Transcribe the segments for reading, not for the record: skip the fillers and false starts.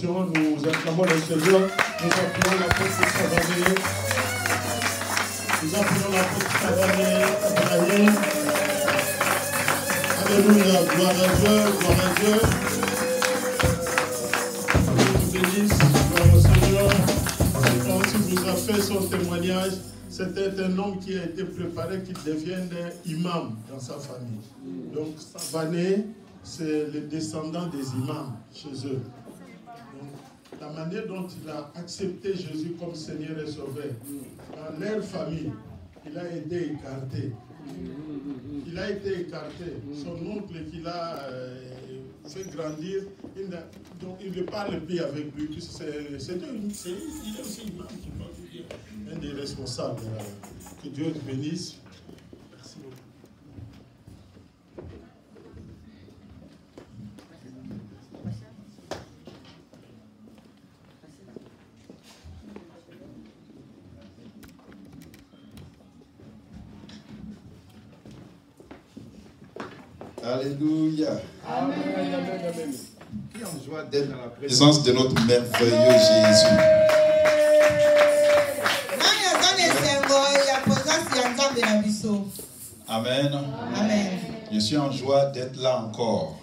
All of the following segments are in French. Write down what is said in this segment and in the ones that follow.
l'adoration. Nous acclamons le Seigneur. Nous appelons l'apôtre Savané. Nous appelons l'apôtre Savané. Ibrahim. Alléluia. Gloire à Dieu. Gloire à Dieu. Dieu nous bénisse. Gloire au Seigneur. Quand il vous a fait son témoignage, c'était un homme qui a été préparé qu'il devienne imam dans sa famille. Donc, Savané, c'est le descendant des imams chez eux. Donc, la manière dont il a accepté Jésus comme Seigneur et Sauveur, dans leur famille, il a été écarté. Il a été écarté. Son oncle qui l'a fait grandir, il ne parle plus avec lui. Il est aussi imam, un des responsables. Que Dieu te bénisse. Merci beaucoup. Alléluia. Amen. Qui en joie d'être dans la présence de notre merveilleux Jésus. Amen. Amen. Je suis en joie d'être là encore.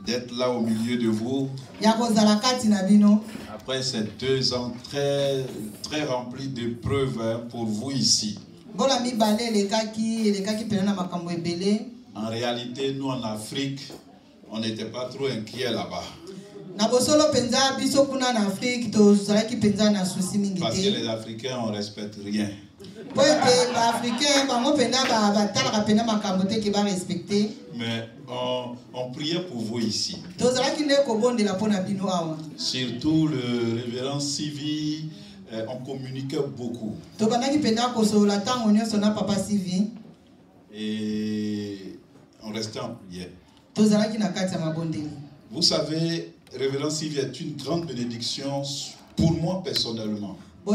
D'être là au milieu de vous. Après ces 2 ans très remplis d'épreuves pour vous ici. En réalité, nous en Afrique, on n'était pas trop inquiets là-bas. Parce que les Africains, on ne respecte rien. Mais on priait pour vous ici. Surtout le révérend Sylvie, on communiquait beaucoup. Et on restait en prière. Vous savez, révérend Sylvie est une grande bénédiction pour moi personnellement. On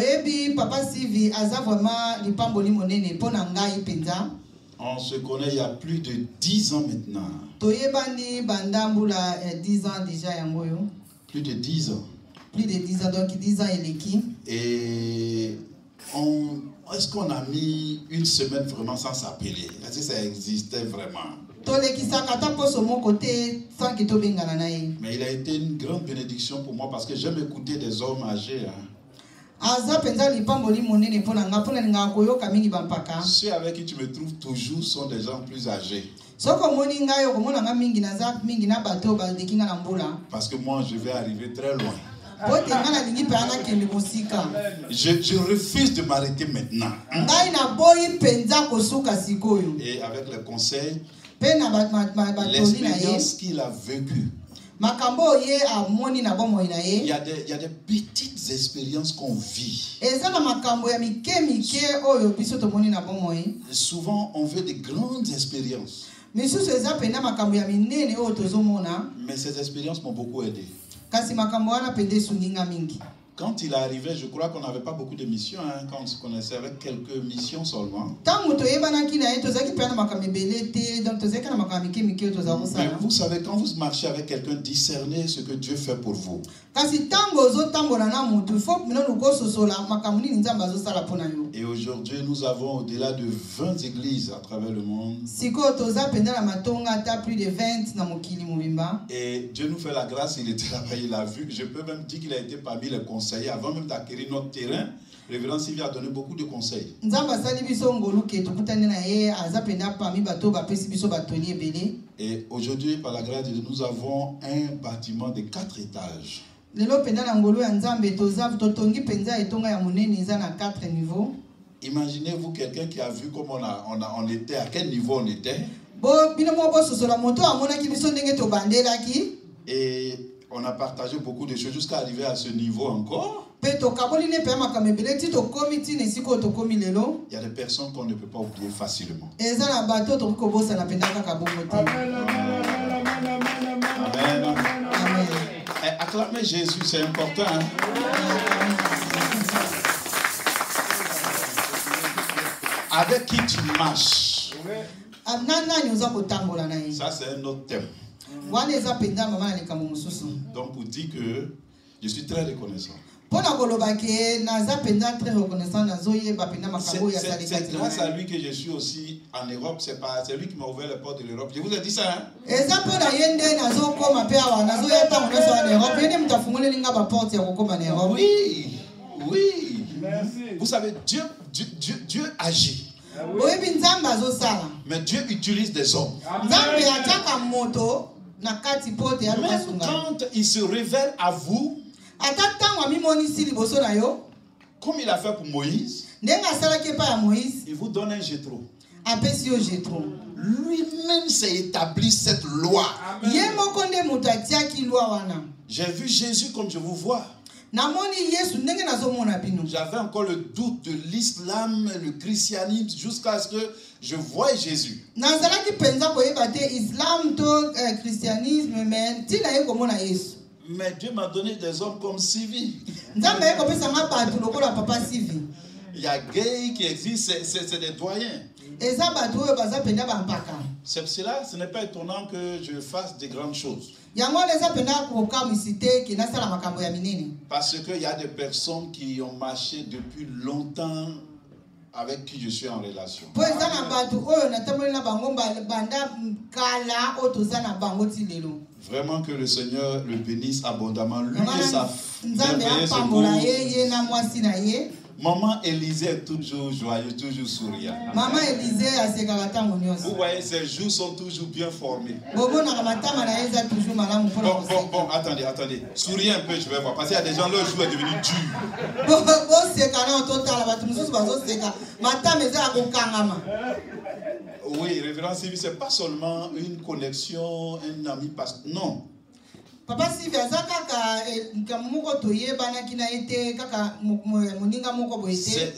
se connaît il y a plus de 10 ans maintenant. Plus de 10 ans. Plus de 10 ans, donc 10 ans il est qui? Et est-ce qu'on a mis une semaine vraiment sans s'appeler? Est-ce que ça existait vraiment? Mais il a été une grande bénédiction pour moi parce que j'aime écouter des hommes âgés. Ceux avec qui tu me trouves toujours sont des gens plus âgés. Parce que moi je vais arriver très loin. Je refuse de m'arrêter maintenant. Et avec le conseil, l'expérience qu'il a vécue, il y a des petites expériences qu'on vit. Souvent, on veut des grandes expériences. Mais ces expériences m'ont beaucoup aidé. Quand il arrivait, je crois qu'on n'avait pas beaucoup de missions, hein, quand on se connaissait avec quelques missions seulement. Mais vous savez, quand vous marchez avec quelqu'un, discernez ce que Dieu fait pour vous. Et aujourd'hui, nous avons au-delà de 20 églises à travers le monde. Et Dieu nous fait la grâce, il était là-bas, il a vu. Je peux même dire qu'il a été parmi les conseillers. Avant même d'acquérir notre terrain, le révérend Sylvie a donné beaucoup de conseils. Et aujourd'hui, par la grâce de Dieu, nous avons un bâtiment de 4 étages. Imaginez-vous quelqu'un qui a vu comment on était, à quel niveau on était. Et on a partagé beaucoup de choses jusqu'à arriver à ce niveau encore. Il y a des personnes qu'on ne peut pas oublier facilement. Amen. Amen. Acclamez Jésus, c'est important. Hein? Avec qui tu marches. Ça, c'est un autre thème. Donc pour dire que je suis très reconnaissant. C'est grâce à lui que je suis aussi en Europe. C'est lui qui m'a ouvert les portes de l'Europe. Je vous ai dit ça, hein? Oui, oui. Merci. Vous savez, Dieu agit. Mais Dieu utilise des hommes. Même quand il se révèle à vous, comme il a fait pour Moïse, il vous donne un Jéthro. Lui-même s'est établi cette loi. J'ai vu Jésus comme je vous vois. J'avais encore le doute de l'islam, le christianisme, jusqu'à ce que je voie Jésus. Mais Dieu m'a donné des hommes comme Sylvie. Il y a Gay qui existe, c'est des doyens. C'est cela, ce n'est pas étonnant que je fasse des grandes choses. Parce qu'il y a des personnes qui ont marché depuis longtemps avec qui je suis en relation. Vraiment que le Seigneur le bénisse abondamment, lui et sa merveilleuse épouse. Maman Élisée est toujours joyeuse, toujours souriante. Maman Élisée, vous voyez, ses joues sont toujours bien formées. Bon, attendez. Souriez un peu, je vais voir. Parce qu'il y a des gens, leur joue est devenu dur. Oui, révérend Sylvie, ce n'est pas seulement une connexion, un ami, non. Papa Sylvie,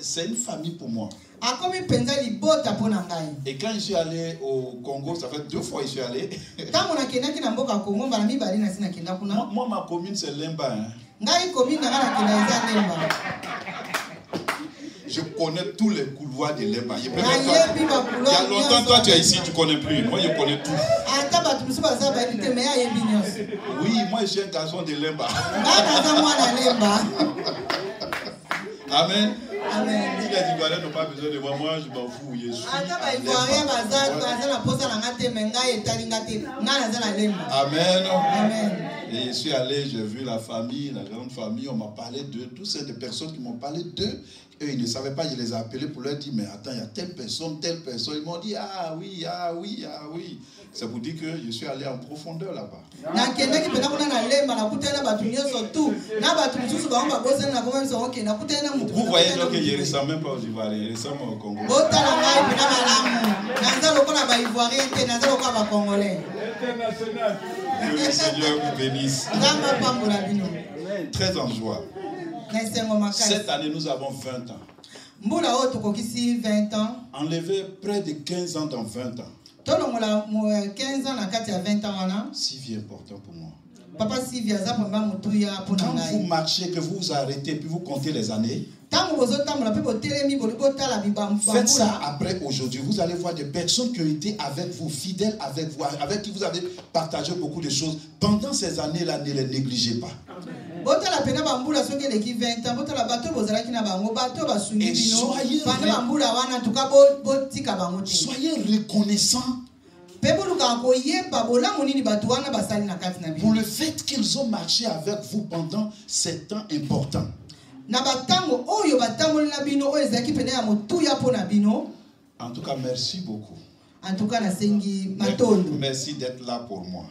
c'est une famille pour moi. Et quand je suis allé au Congo, ça fait 2 fois que je suis allé. Moi, ma commune, c'est Lemba. Hein. Je connais tous les couloirs de Lemba. Il y a longtemps, toi tu es ici, tu ne connais plus. Moi, je connais tout. Oui, moi, je suis un garçon de Lemba. Amen. Amen. Si les Ivoiriens n'ont pas besoin de moi, moi, je m'en fous. Je suis Amen. Amen. Et je suis allé, j'ai vu la famille, la grande famille, on m'a parlé d'eux. Tous ces personnes qui m'ont parlé d'eux, eux, ils ne savaient pas, je les ai appelés pour leur dire, mais attends, il y a telle personne. Ils m'ont dit, ah oui. C'est pour dire que je suis allé en profondeur là-bas. Vous voyez donc que je ne ressemble même pas aux Ivoiriens, je ressemble au Congo. Que le Seigneur vous bénisse. Très en joie. Cette année, nous avons 20 ans. Enlever près de 15 ans dans 20 ans. Si bien important pour moi. Quand vous marchez, que vous vous arrêtez, puis vous comptez les années, faites ça après aujourd'hui. Vous allez voir des personnes qui ont été avec vous, fidèles avec vous, avec qui vous avez partagé beaucoup de choses. Pendant ces années-là, ne les négligez pas. Et soyez reconnaissants pour le fait qu'ils ont marché avec vous pendant ces temps importants. En tout cas, merci beaucoup. Merci d'être là pour moi.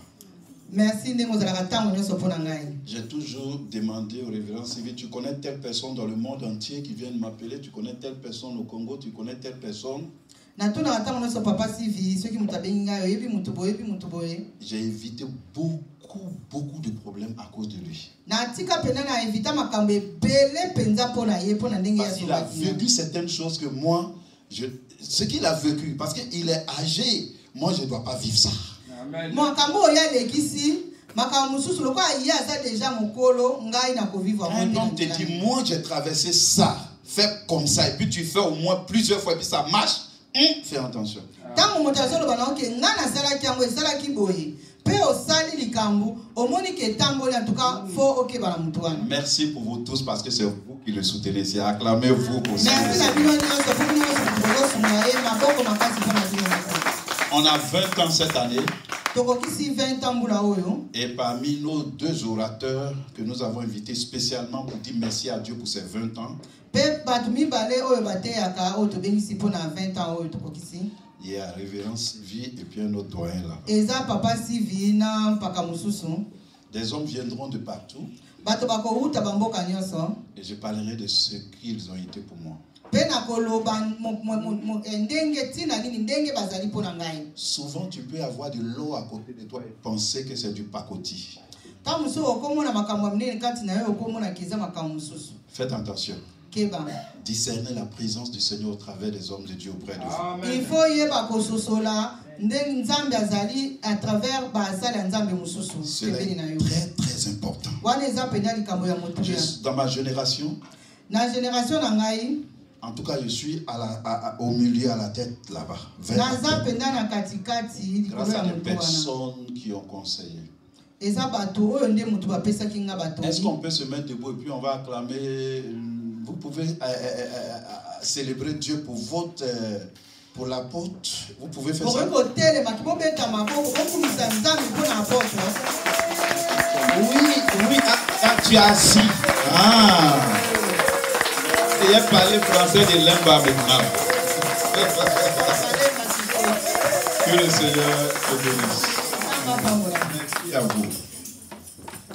J'ai toujours demandé au révérend Sylvie, tu connais telle personne dans le monde entier qui vient de m'appeler, tu connais telle personne au Congo, tu connais telle personne. J'ai évité beaucoup de problèmes à cause de lui. Parce qu'il a vécu certaines choses que moi, ce qu'il a vécu, parce qu'il est âgé, moi je ne dois pas vivre ça. Un homme te dit, moi j'ai traversé ça, fais comme ça, et puis tu fais au moins plusieurs fois, et puis ça marche. Fais attention. Merci pour vous tous parce que c'est vous qui le soutenez. C'est acclamez-vous pour ça. On a 20 ans cette année. Et parmi nos 2 orateurs que nous avons invités spécialement pour dire merci à Dieu pour ces 20 ans. Il y a révérend Sylvie et puis un autre doyen là. Des hommes viendront de partout. Et je parlerai de ce qu'ils ont été pour moi. Souvent tu peux avoir de l'eau à côté de toi et penser que c'est du pacotille. Faites attention. Discerner la présence du Seigneur au travers des hommes de Dieu auprès de vous. Il faut y c'est très très important. Dans ma génération, en tout cas je suis au milieu, à la tête là-bas. Grâce à des personnes qui ont conseillé. Est-ce qu'on peut se mettre debout et puis on va acclamer? Vous pouvez célébrer Dieu pour votre pour l'apôtre. Vous pouvez faire ça. Oui, tu as assis. Et elle parlait français de Limba maintenant. Que le Seigneur te bénisse. Merci à vous.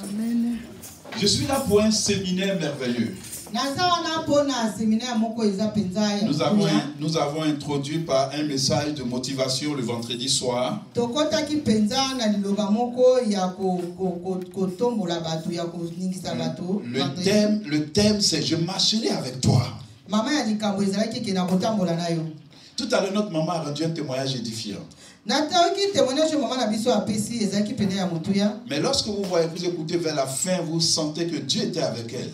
Amen. Je suis là pour un séminaire merveilleux. Nous avons introduit par un message de motivation le vendredi soir. Le thème c'est je marcherai avec toi. Tout à l'heure, notre maman a rendu un témoignage édifiant. Mais lorsque vous voyez, vous écoutez vers la fin, vous sentez que Dieu était avec elle.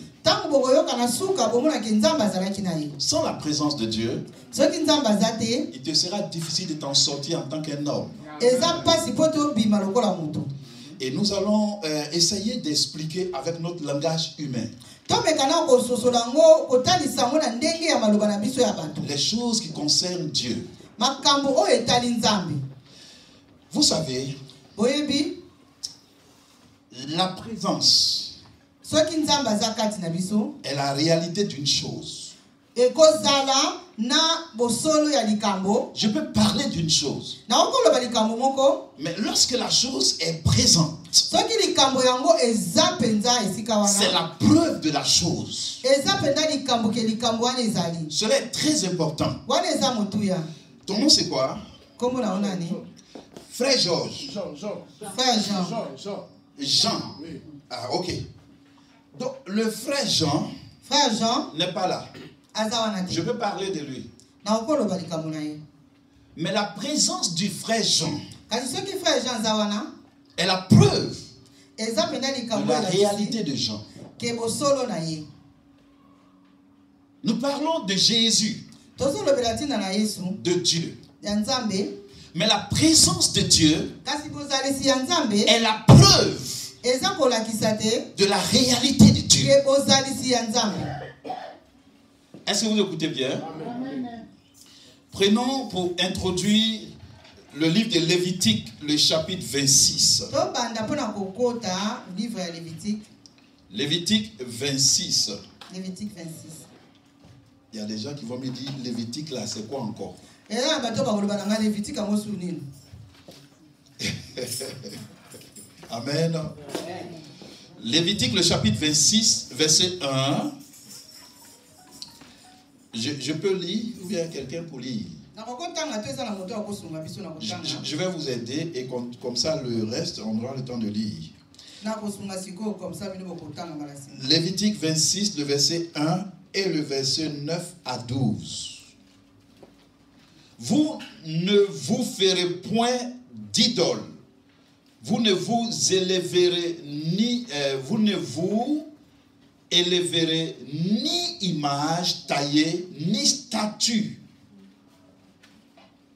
Sans la présence de Dieu, il te sera difficile de t'en sortir en tant qu'un homme. Et nous allons essayer d'expliquer avec notre langage humain les choses qui concernent Dieu. Vous savez, la présence est la réalité d'une chose. Je peux parler d'une chose, mais lorsque la chose est présente, c'est la preuve de la chose. Cela est très important. Ton nom c'est quoi? Frère Georges. Jean. Ah, ok. Donc, le frère Jean n'est pas là. Je peux parler de lui. Mais la présence du frère Jean est la preuve de la réalité de Jean. Nous parlons de Jésus, de Dieu. Mais la présence de Dieu est la preuve de la réalité de Dieu. Est-ce que vous écoutez bien? Prenons pour introduire le livre de Lévitique, le chapitre 26. Lévitique 26. Lévitique 26. Il y a des gens qui vont me dire, Lévitique là, c'est quoi encore? Amen. Lévitique, le chapitre 26, verset 1. Je peux lire ou bien quelqu'un pour lire? Je vais vous aider et comme ça le reste, on aura le temps de lire. Lévitique 26, le verset 1 et le verset 9 à 12. Vous ne vous ferez point d'idole. Vous ne vous élèverez ni image taillée, ni statue.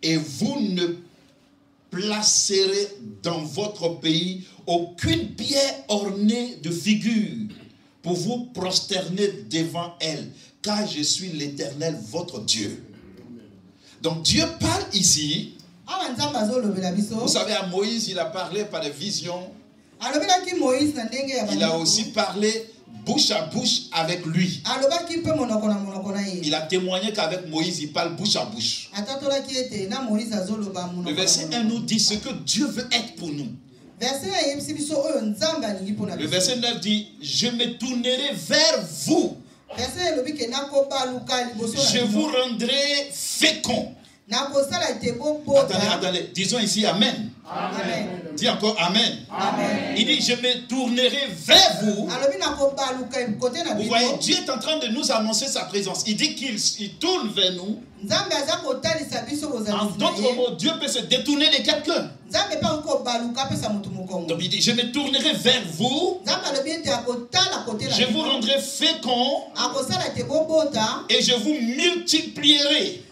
Et vous ne placerez dans votre pays aucune pierre ornée de figure pour vous prosterner devant elle, car je suis l'Éternel, votre Dieu. Donc Dieu parle ici. Vous savez, à Moïse, il a parlé par des visions. Il a aussi parlé bouche à bouche avec lui. Il a témoigné qu'avec Moïse, il parle bouche à bouche. Le verset 1 nous dit ce que Dieu veut être pour nous. Le verset 9 dit, je me tournerai vers vous. Je vous rendrai fécond. Attendez, disons ici Amen. Amen. Dis encore Amen. Amen. Il dit, je me tournerai vers vous. Vous voyez, Dieu est en train de nous annoncer sa présence. Il dit qu'il tourne vers nous. En d'autres mots, Dieu peut se détourner de quelqu'un. Donc il dit, je me tournerai vers vous. Je vous rendrai fécond. Et je vous multiplierai.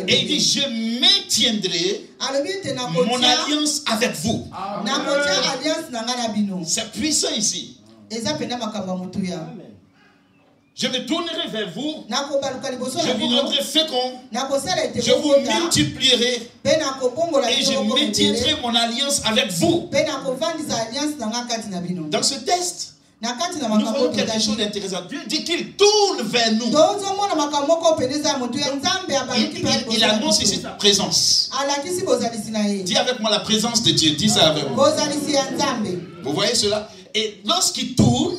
Et il dit, je maintiendrai mon alliance avec vous. C'est puissant ici. Je me tournerai vers vous. Je vous rendrai fécond. Je vous multiplierai. Et je maintiendrai mon alliance avec vous. Dans ce texte, nous voyons quelque chose d'intéressant. Dieu dit qu'il tourne vers nous. Il annonce ici sa présence. Dis avec moi la présence de Dieu. Dis ça avec moi. Vous voyez cela? Et lorsqu'il tourne,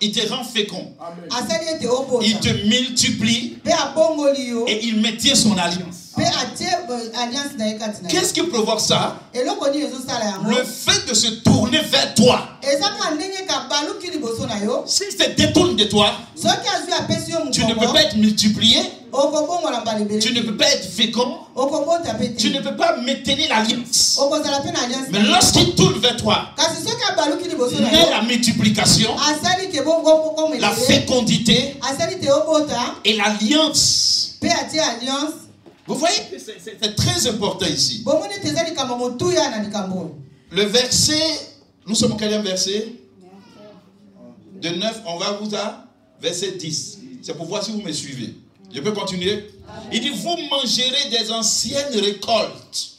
il te rend fécond. Il te multiplie. Et il maintient son alliance. Qu'est-ce qui provoque ça? Le fait de se tourner vers toi. S'il se détourne de toi, tu ne peux pas être multiplié. Tu ne peux pas être fécond. Tu ne peux pas maintenir l'alliance. Mais lorsqu'il tourne vers toi, naît la multiplication, la fécondité et l'alliance. Vous voyez que c'est très important ici. Le verset, nous sommes au quatrième verset. De 9, on va vous à verset 10. C'est pour voir si vous me suivez. Je peux continuer? Il dit, vous mangerez des anciennes récoltes.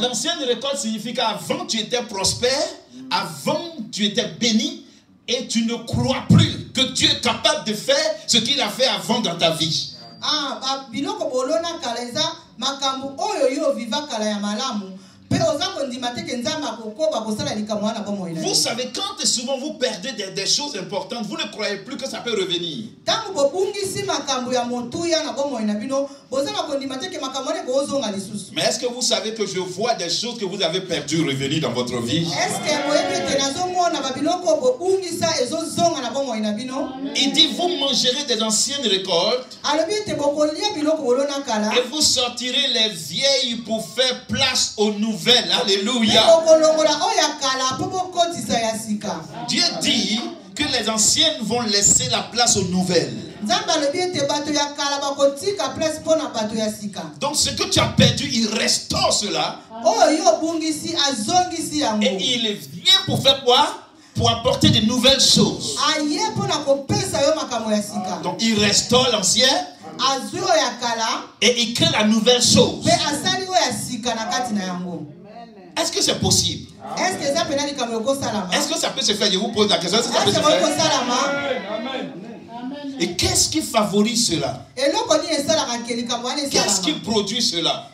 L'ancienne récolte signifie qu'avant tu étais prospère, avant tu étais béni, et tu ne crois plus que Dieu est capable de faire ce qu'il a fait avant dans ta vie. Vous savez, quand souvent vous perdez des choses importantes, vous ne croyez plus que ça peut revenir. Mais est-ce que vous savez que je vois des choses que vous avez perdues revenir dans votre vie? Il dit, vous mangerez des anciennes récoltes et vous sortirez les vieilles pour faire place aux nouvelles. Alléluia. Dieu dit que les anciennes vont laisser la place aux nouvelles. Donc ce que tu as perdu, il restaure cela. Et il vient pour faire quoi? Pour apporter de nouvelles choses. Donc il restaure l'ancien et il crée la nouvelle chose. Est-ce que c'est possible? Est-ce que ça peut se faire? Je vous pose la question. Est-ce que ça peut se faire? Et qu'est-ce qui favorise cela? Qu'est-ce qui produit cela?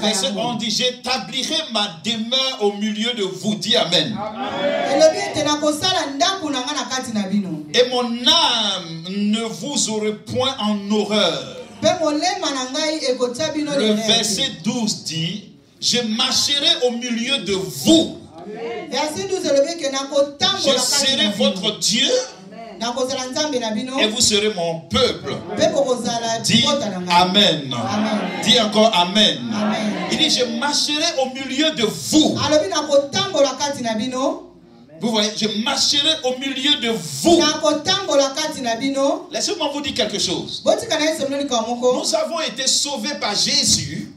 Verset 1 dit, j'établirai ma demeure au milieu de vous. Dis Amen. Et mon âme ne vous aurait point en horreur. Le verset 12 dit, je marcherai au milieu de vous. Je serai votre Dieu. Et vous serez mon peuple. Dis Amen. Dis encore Amen. Il dit, je marcherai au milieu de vous. Vous voyez, je marcherai au milieu de vous. Laissez-moi vous dire quelque chose. Nous avons été sauvés par Jésus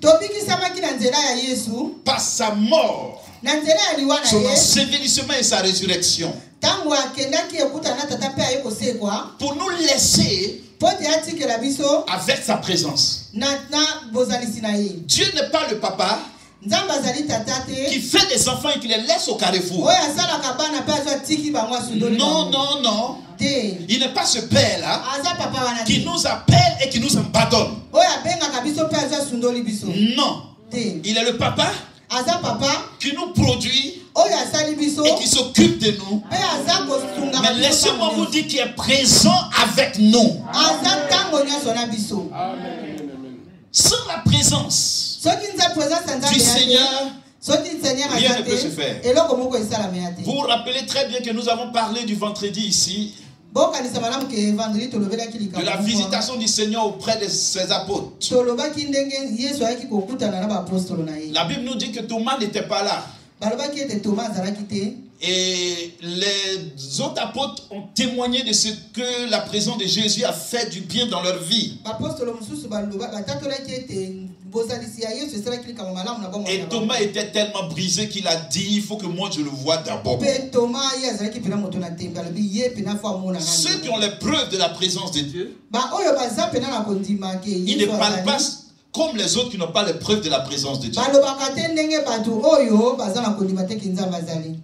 par sa mort, son ensevelissement et sa résurrection, pour nous laisser avec sa présence. Dieu n'est pas le papa qui fait des enfants et qui les laisse au carrefour. Non, non, non. Il n'est pas ce père-là qui nous appelle et qui nous abandonne. Non. Il est le papa qui nous produit et qui s'occupe de nous. Mais laissez-moi vous dire qu'il est présent avec nous. Sans la présence du Seigneur, rien ne peut se faire. Vous vous rappelez très bien que nous avons parlé du vendredi ici, de la visitation du Seigneur auprès de ses apôtres. La Bible nous dit que Thomas n'était pas là. Et les autres apôtres ont témoigné de ce que la présence de Jésus a fait du bien dans leur vie. Et Thomas était tellement brisé qu'il a dit, il faut que moi je le voie d'abord. Ceux qui ont les preuves de la présence de Dieu, ils ne parlent pas comme les autres qui n'ont pas les preuves de la présence de Dieu.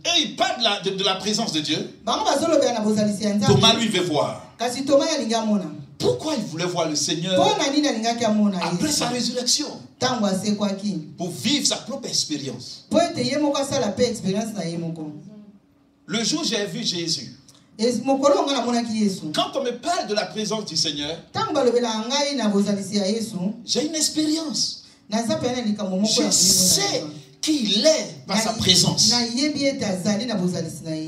Et ils parlent de la présence de Dieu. Thomas lui veut voir. Pourquoi il voulait voir le Seigneur après sa résurrection? Pour vivre sa propre expérience. Le jour où j'ai vu Jésus, quand on me parle de la présence du Seigneur, j'ai une expérience. Je sais qui il est par sa présence.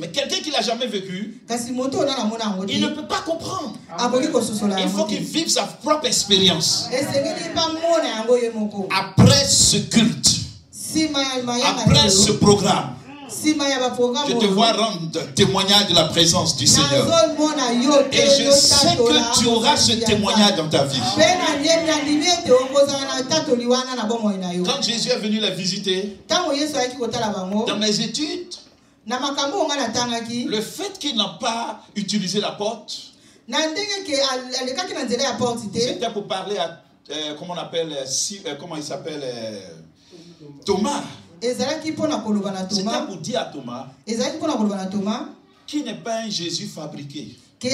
Mais quelqu'un qui ne l'a jamais vécu, il ne peut pas comprendre. Il faut qu'il vive sa propre expérience. Après ce culte, après ce programme, je te vois rendre témoignage de la présence du Seigneur. Et je sais que tu auras ce témoignage dans ta vie. Quand Jésus est venu la visiter, dans mes études, le fait qu'il n'a pas utilisé la porte, c'était pour parler à, comment on appelle, comment il s'appelle, Thomas. C'était pour dire à Thomas qu'il n'est pas un Jésus fabriqué. Que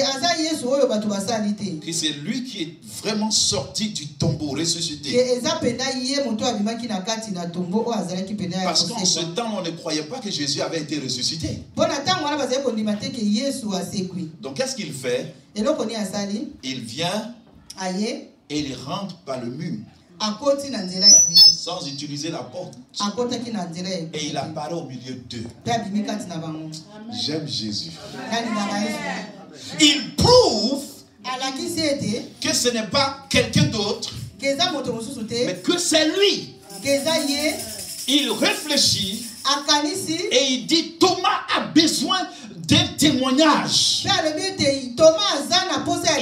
c'est lui qui est vraiment sorti du tombeau, ressuscité. Parce qu'en ce temps, on ne croyait pas que Jésus avait été ressuscité. Donc qu'est-ce qu'il fait? Il vient et il rentre par le mur. Sans utiliser la porte. Et il apparaît au milieu d'eux. J'aime Jésus. Il prouve que ce n'est pas quelqu'un d'autre, mais que c'est lui. Il réfléchit et il dit, Thomas a besoin d'un témoignage. Il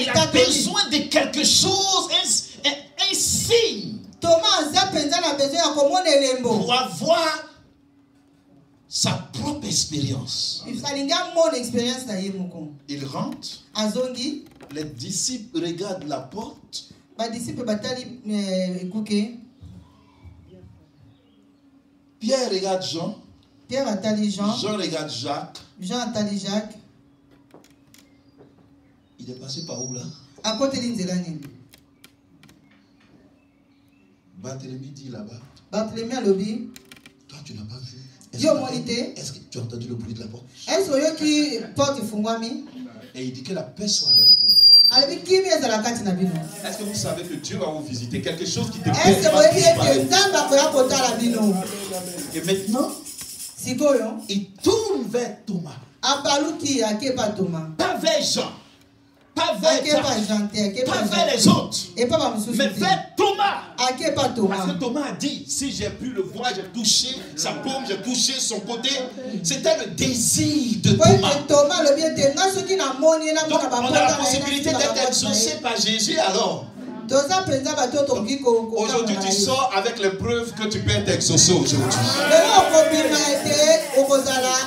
a besoin de quelque chose, un signe, pour avoir sa propre expérience. Il rentre. Les disciples regardent la porte. Pierre regarde Jean. Jean regarde Jacques. Il est passé par où là? Barthélemy dit là-bas. Toi, tu n'as pas vu. Est-ce que tu as entendu le bruit de la porte? Et il dit que la paix soit avec vous. Est-ce que vous savez que Dieu va vous visiter? Quelque chose qui te plaît. Et maintenant, il tourne vers Thomas. Pas vers Jean. pas vers les autres, mais vers Thomas. Parce que Thomas a dit, si j'ai pu le voir, j'ai touché sa paume, j'ai touché son côté. C'était le désir de Thomas. Donc on a la possibilité d'être exaucé par Jésus alors. Aujourd'hui, tu sors avec les preuves que tu peux être exaucé aujourd'hui.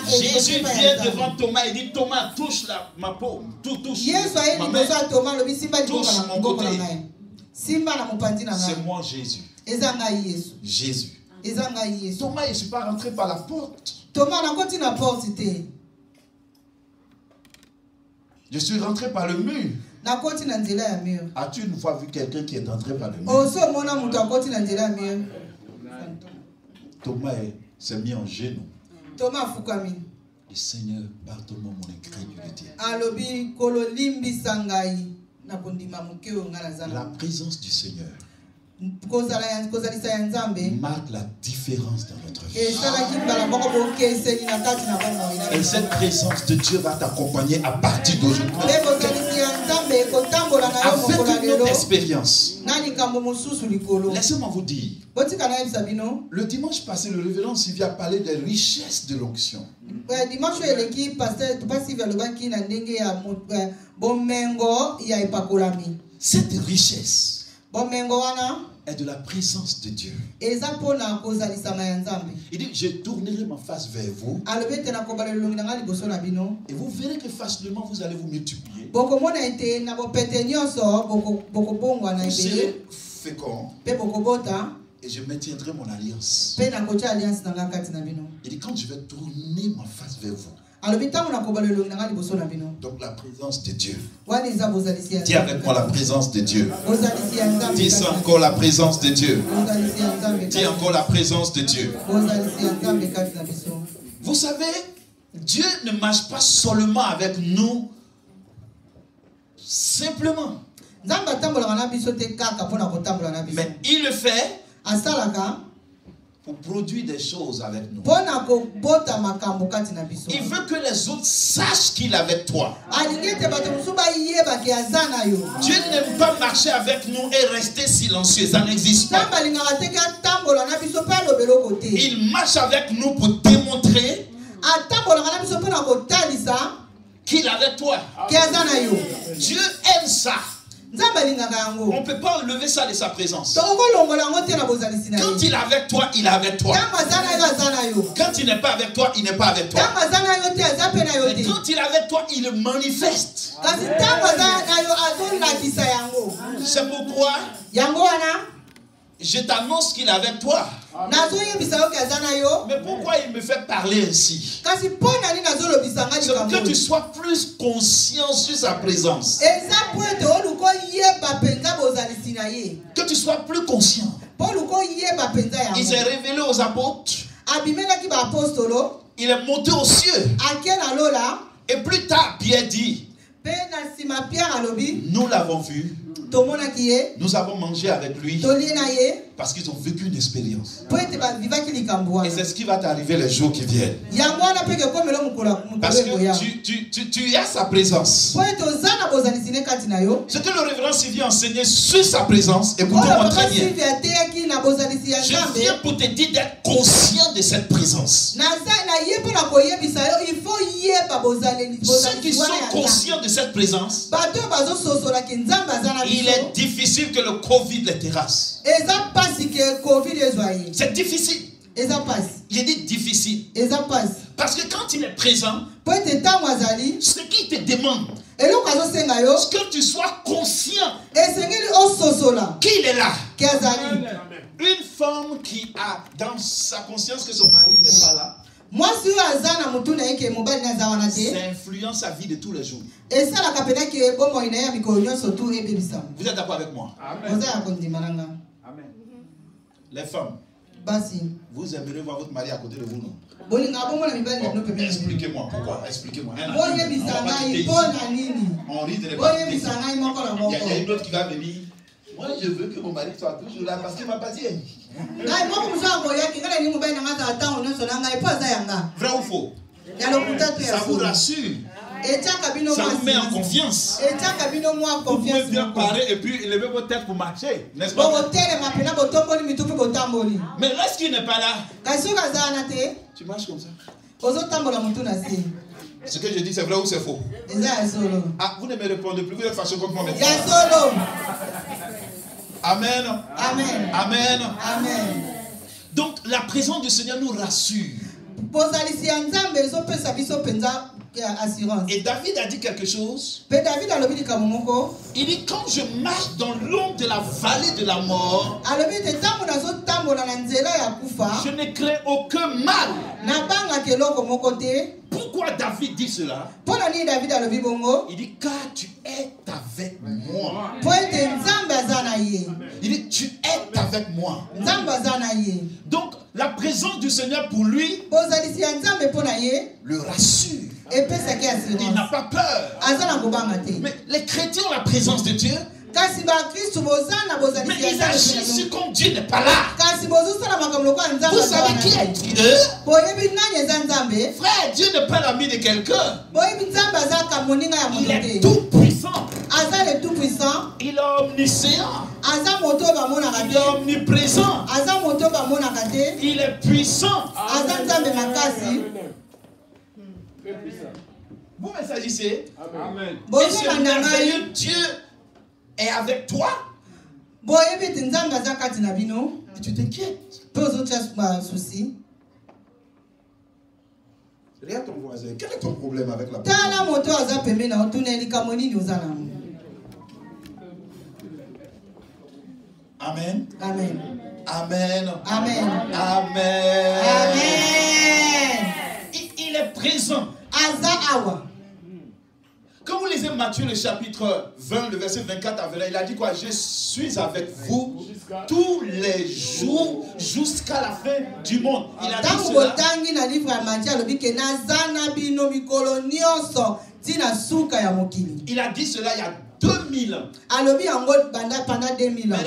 Jésus vient devant Thomas et dit, Thomas, touche ma peau, touche ma main, touche mon côté. C'est moi Jésus. Jésus. Thomas, je ne suis pas rentré par la porte. Je suis rentré par le mur. As-tu une fois vu quelqu'un qui est entré par le mur? Thomas s'est mis en genoux. Et Seigneur, pardonne-moi mon incrédulité. La présence du Seigneur marque la différence dans notre vie. Et cette présence de Dieu va t'accompagner à partir d'aujourd'hui. Avec une autre expérience. Laissez-moi vous dire. Le dimanche passé, le révérend Sylvie a parlé des richesses de l'onction. Cette richesse est de la présence de Dieu. Il dit, je tournerai ma face vers vous. Et vous verrez que facilement vous allez vous multiplier. Vous serez féconds. Et je maintiendrai mon alliance. Il dit, quand je vais tourner ma face vers vous. Donc la présence de Dieu. Dis avec moi la présence de Dieu. Dis encore la présence de Dieu. Dis encore la présence de Dieu. Vous savez, Dieu ne marche pas seulement avec nous, simplement. Mais il le fait pour produire des choses avec nous. Il veut que les autres sachent qu'il est avec toi. Dieu n'aime pas marcher avec nous et rester silencieux. Ça n'existe pas. Il marche avec nous pour démontrer qu'il est avec toi. Dieu aime ça. On ne peut pas enlever ça de sa présence. Quand il est avec toi, il est avec toi. Quand il n'est pas avec toi, il n'est pas avec toi. Mais quand il est avec toi, il le manifeste. C'est pourquoi je t'annonce qu'il est avec toi. Mais pourquoi il me fait parler ainsi? C'est pour que tu sois plus conscient sur sa présence. Que tu sois plus conscient. Il s'est révélé aux apôtres. Il est monté aux cieux. Et plus tard, Pierre dit, nous l'avons vu. Nous avons mangé avec lui parce qu'ils ont vécu une expérience. Et c'est ce qui va t'arriver les jours qui viennent. Parce que tu as sa présence. Ce que le révérend Sylvie a enseigné sur sa présence et pour te m'entraîner. Je viens pour te dire d'être conscient de cette présence. Ceux qui sont conscients de cette présence, il est difficile que le Covid les terrasse. C'est difficile. J'ai dit difficile. Parce que quand il est présent, ce qu'il te demande, c'est que tu sois conscient qu'il est là. Une femme qui a dans sa conscience que son mari n'est pas là, ça influence sa vie de tous les jours. Vous êtes d'accord avec moi? Amen. Les femmes, vous aimeriez voir votre mari à côté de vous, non? Bon, expliquez-moi pourquoi. Expliquez-moi. On rit de les parties. Il y a une autre qui va venir. Moi, je veux que mon mari soit toujours là parce qu'il m'a pas dit. Vrai ou faux? Ça vous rassure. Ça vous met en confiance. Vous pouvez bien parler et puis lever vos têtes pour marcher, n'est-ce pas? Mais lorsqu'il n'est pas là, tu marches comme ça. Ce que je dis, c'est vrai ou c'est faux? Ah, vous ne me répondez plus, vous êtes fâché contre moi maintenant. Amen. Amen. Amen. Amen. Donc la présence du Seigneur nous rassure. Et David a dit quelque chose. Il dit, quand je marche dans l'ombre de la vallée de la mort, je ne crains aucun mal. Pourquoi David dit cela? Il dit, car tu es avec moi. Il dit, tu es avec moi. Donc la présence du Seigneur pour lui le rassure. Il n'a pas peur. Mais les chrétiens ont la présence de Dieu. Mais ils agissent comme Dieu n'est pas là. Vous savez qui est Dieu? Frère, Dieu n'est pas l'ami de quelqu'un. Il est tout puissant. Il est omniscient. Il est omniprésent. Il est puissant. Vous me sagissez? Amen. Et ce merveilleux Dieu est avec toi. Et tu t'inquiètes. Regarde ton voisin. Quel est ton problème avec la personne? Amen. Amen. Amen. Amen. Amen. Amen. Il est présent. Quand vous lisez Matthieu le chapitre 20, le verset 24 à 29, il a dit quoi? Je suis avec vous tous les jours jusqu'à la fin du monde. Il a dit cela. Il a dit cela il y a 2000 ans. Mais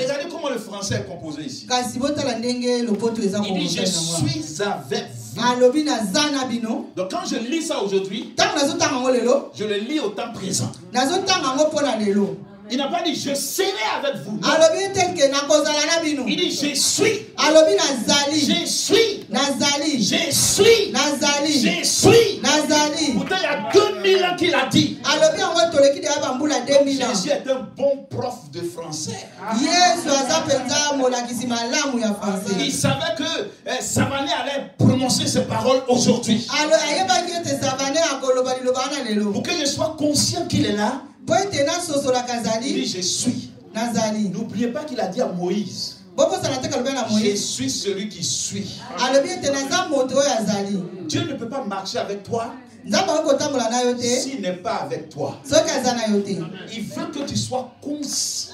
regardez comment le français est composé ici. Il dit je suis avec vous. Donc quand je lis ça aujourd'hui, je le lis au temps présent. Il n'a pas dit je serai avec vous. Il dit je suis. Je suis. Je suis. Je suis. Pourtant il y a 2000 ans qu'il a dit. Jésus est un bon prof de français. Il savait que Savané allait prononcer ces paroles aujourd'hui. Pour que je sois conscient qu'il est là. Il dit je suis. N'oubliez pas qu'il a dit à Moïse, je suis celui qui suis. Dieu ne peut pas marcher avec toi s'il n'est pas avec toi. Il veut que tu sois conscient.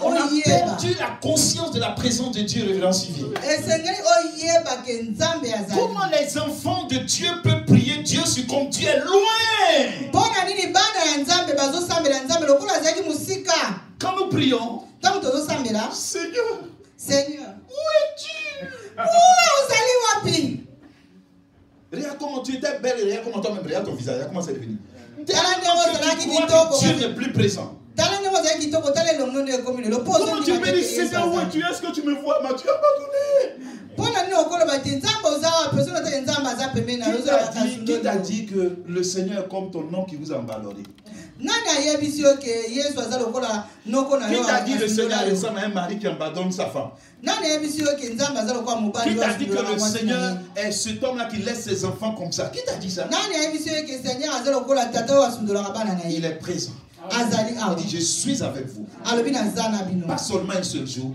On a perdu la conscience de la présence de Dieu, révérend civil. Comment les enfants de Dieu peuvent prier Dieu si comme Dieu est loin? Quand nous prions, Seigneur, où es-tu? Regarde comment tu étais belle, regarde comment toi-même, regarde ton visage, regarde comment c'est devenu. Dieu n'est plus présent. Comment tu me dis, Seigneur, où es-tu? Est-ce que tu me vois? Mais tu as abandonné. Qui t'a dit que le Seigneur est comme ton nom qui vous a abandonné? Qui t'a dit le Seigneur ressemble à un mari qui abandonne sa femme? Qui t'a dit que le Seigneur est cet homme-là qui laisse ses enfants comme ça? Qui t'a dit ça? Il est présent. Il dit je suis avec vous. Pas seulement un seul jour.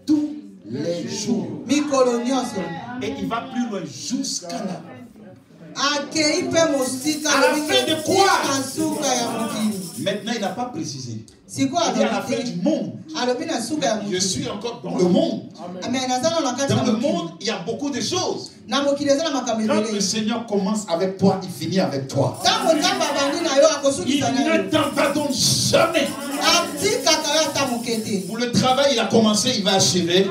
Tous les jours. Et il va plus loin jusqu'à là. À la fin de quoi? Maintenant il n'a pas précisé. Il dit à la fin du monde. Je suis encore dans le monde. Dans le monde, il y a beaucoup de choses. Quand le Seigneur commence avec toi, il finit avec toi. Il ne t'abandonne jamais. Pour le travail, il a commencé, il va achever.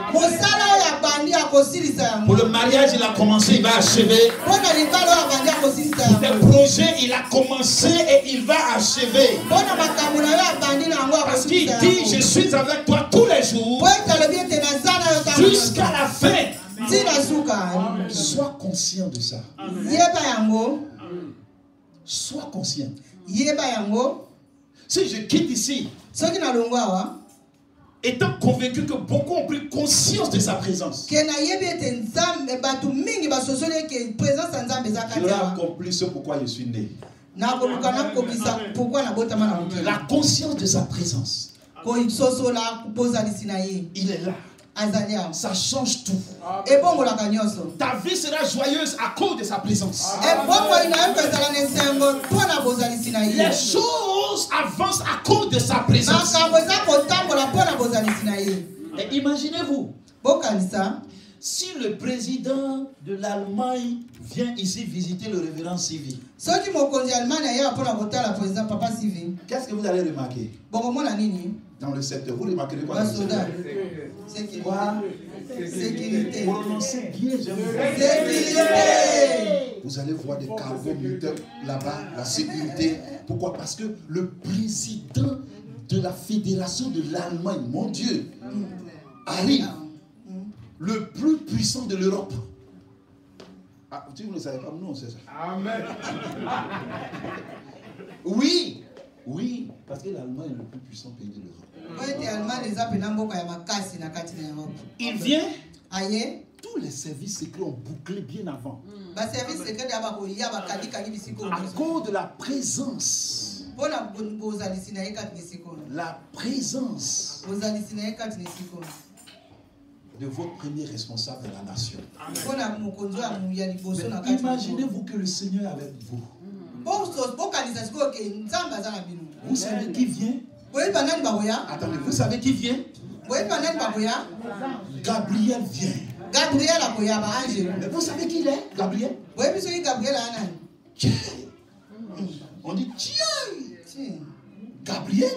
Pour le mariage, il a commencé, il va achever. Le projet, il a commencé et il va achever. Parce qu'il dit, je suis avec toi tous les jours jusqu'à la fin. Sois conscient de ça. Sois conscient. Si je quitte ici, étant convaincu que beaucoup ont pris conscience de sa présence, j'aurais accompli ce pourquoi je suis né. La conscience de sa présence. Il est là. Ça change tout. Ta vie sera joyeuse à cause de sa présence. Les choses avancent à cause de sa présence. Et imaginez-vous, si le président de l'Allemagne vient ici visiter le révérend Sylvie, qu'est-ce que vous allez remarquer? Dans le secteur, vous remarquerez quoi? Sécurité. Prononcez bien, sécurité. Vous allez voir des cargos militaires là-bas, la sécurité. Pourquoi? Parce que le président de la fédération de l'Allemagne, mon Dieu, arrive, le plus puissant de l'Europe. Ah, vous ne savez pas, nous on sait ça. Amen. Oui. Oui, parce que l'Allemagne est le plus puissant pays de l'Europe. Il vient, tous les services secrets ont bouclé bien avant. À cause de la présence. La présence de votre premier responsable de la nation. Mais imaginez-vous que le Seigneur est avec vous. Vous savez qui vient? Attendez, vous savez qui vient? Gabriel vient. Mais vous savez qui il est? Gabriel? On dit tiens. Gabriel?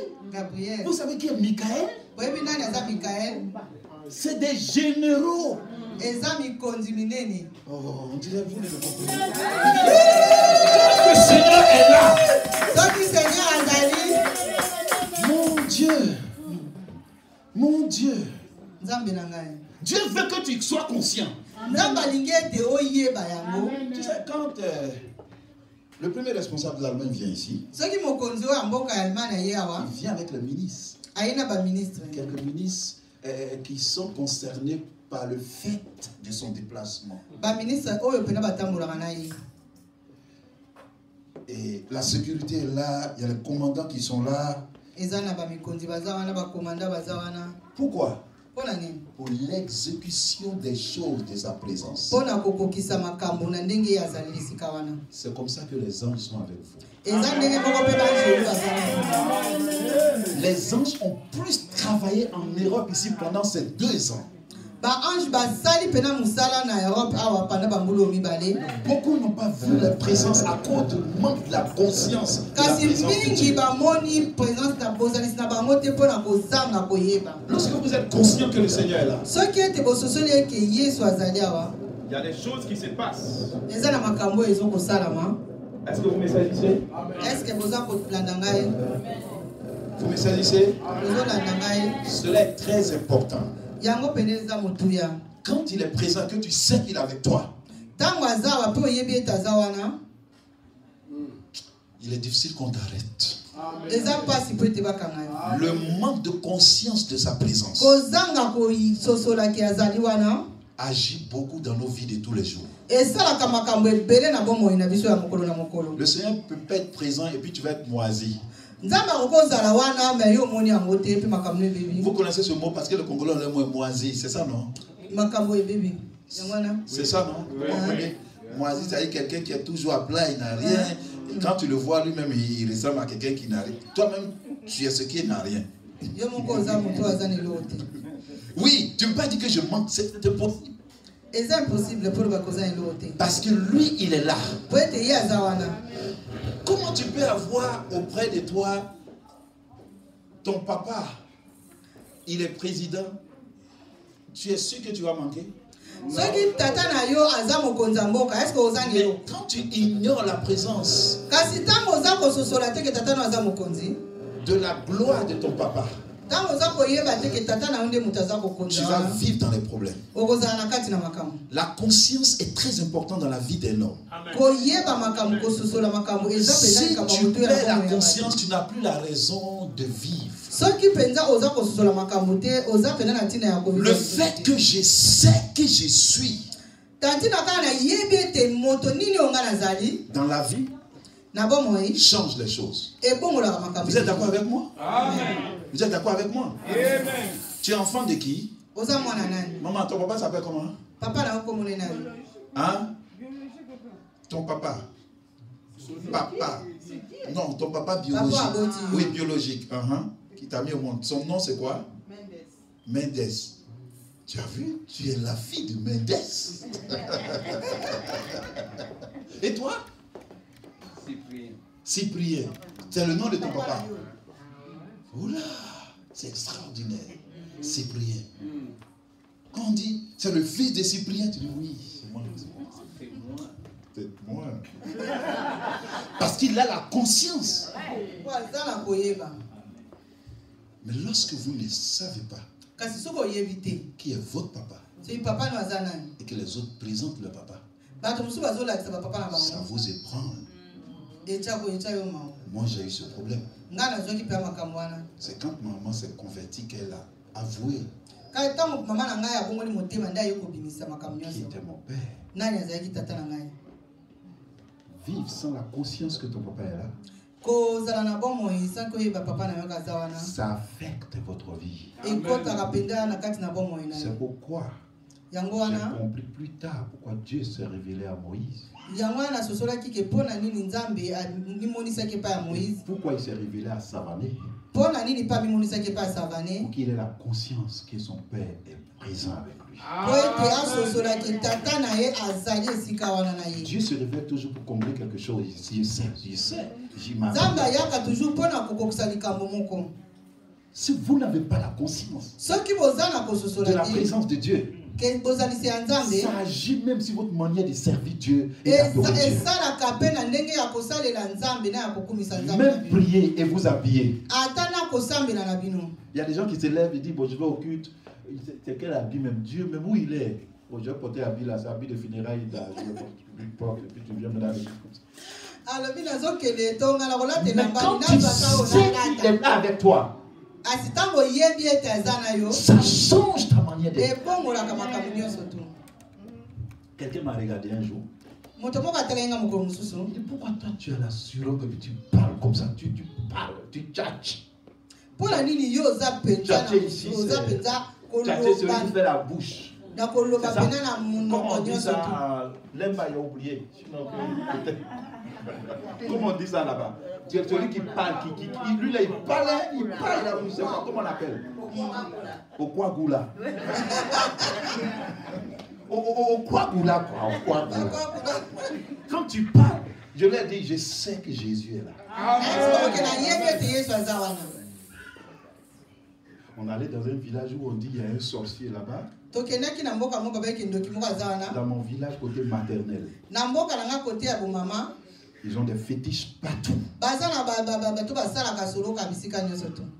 Vous savez qui est Michael? C'est des généraux. Oh, on dirait vous ne le comprenez pas. Le Seigneur est là. Mon Dieu. Dieu veut que tu sois conscient. Tu sais, quand le premier responsable de l'Allemagne vient ici, il vient avec le ministre. Quelques ministres qui sont concernés par le fait de son déplacement. Et la sécurité est là, il y a les commandants qui sont là. Pourquoi? Pour l'exécution des choses de sa présence. C'est comme ça que les anges sont avec vous. Les anges ont plus travaillé en Europe ici pendant ces 2 ans. Beaucoup n'ont pas vu la présence à cause du manque de la conscience. Lorsque vous êtes conscient que le Seigneur est là, il y a des choses qui se passent. Est-ce que vous me saisissez? Vous me saisissez? Cela est très important. Quand il est présent, que tu sais qu'il est avec toi, il est difficile qu'on t'arrête. Le manque de conscience de sa présence agit beaucoup dans nos vies de tous les jours. Le Seigneur peut pas être présent et puis tu vas être moisi. Vous connaissez ce mot parce que le Congolais, le mot est moisi, c'est ça, non? C'est ça, non? Oui. Moisi, c'est-à-dire quelqu'un qui est toujours à plat, il n'a rien. Quand tu le vois, lui-même, il ressemble à quelqu'un qui n'a rien. Toi-même, tu es ce qui n'a rien. Oui, tu ne peux pas dire que je manque. C'est impossible. Parce que lui, il est là. Comment tu peux avoir auprès de toi ton papa, il est président, tu es sûr que tu vas manquer? Quand tu ignores la présence de la gloire de ton papa, tu vas vivre dans les problèmes. La conscience est très importante dans la vie d'un homme. Si tu perds la conscience, tu n'as plus la raison de vivre. Le fait que je sais que je suis dans la vie change les choses. Vous êtes d'accord avec moi? Amen. Vous êtes d'accord avec moi? Amen. Tu es enfant de qui? Maman, ton papa s'appelle comment? Hein? Ton papa? Papa. Non, ton papa biologique. Oui, biologique. Qui t'a mis au monde. Son nom c'est quoi? Mendes. Tu as vu? Tu es la fille de Mendes. Et toi? Cyprien. C'est le nom de ton papa. Oula, c'est extraordinaire. Cyprien. Quand on dit, c'est le fils de Cyprien, tu dis oui, c'est moi. C'est moi. Parce qu'il a la conscience. Mais lorsque vous ne savez pas qui est votre papa et que les autres présentent le papa, ça vous ébranle. Moi j'ai eu ce problème. C'est quand maman s'est convertie qu'elle a avoué qui était mon père. Vivre sans la conscience que ton papa est là, ça affecte votre vie. C'est pourquoi j'ai compris plus tard pourquoi Dieu s'est révélé à Moïse. Pourquoi il s'est révélé à Savané? Pour qu'il ait la conscience que son père est présent avec lui. Dieu se révèle toujours pour combler quelque chose. Je sais, j'imagine. Si vous n'avez pas la conscience de la présence de Dieu, ça agit même sur votre manière de servir Dieu et d'adorer Dieu. Même prier et vous habiller. Il y a des gens qui se lèvent et disent bon, je vais au culte. C'est quel habit même Dieu, même où il est. Bon, je vais porter habit là, c'est habit de funérailles. Je vais porter, et puis tu viens me donner comme ça. Mais quand tu sais qu'il est là avec toi, ça change ta manière d'être. Quelqu'un m'a regardé un jour. Il dit pourquoi toi tu as la sureau que tu parles comme ça, tu parles, tu tchatches. Tchatcher ici, c'est tchatcher celui qui fait la bouche. C'est ça. Comment on dit ça? L'emba il a oublié. Comment on dit ça là-bas? C'est celui qui parle, lui là il parle, je ne sais pas comment on appelle. Au Kwagula. Au Kwagula quoi, au Kwagula. Quand tu parles, je leur dis, je sais que Jésus est là. On allait dans un village où on dit il y a un sorcier là-bas. Dans mon village côté maternel. Ils ont des fétiches partout.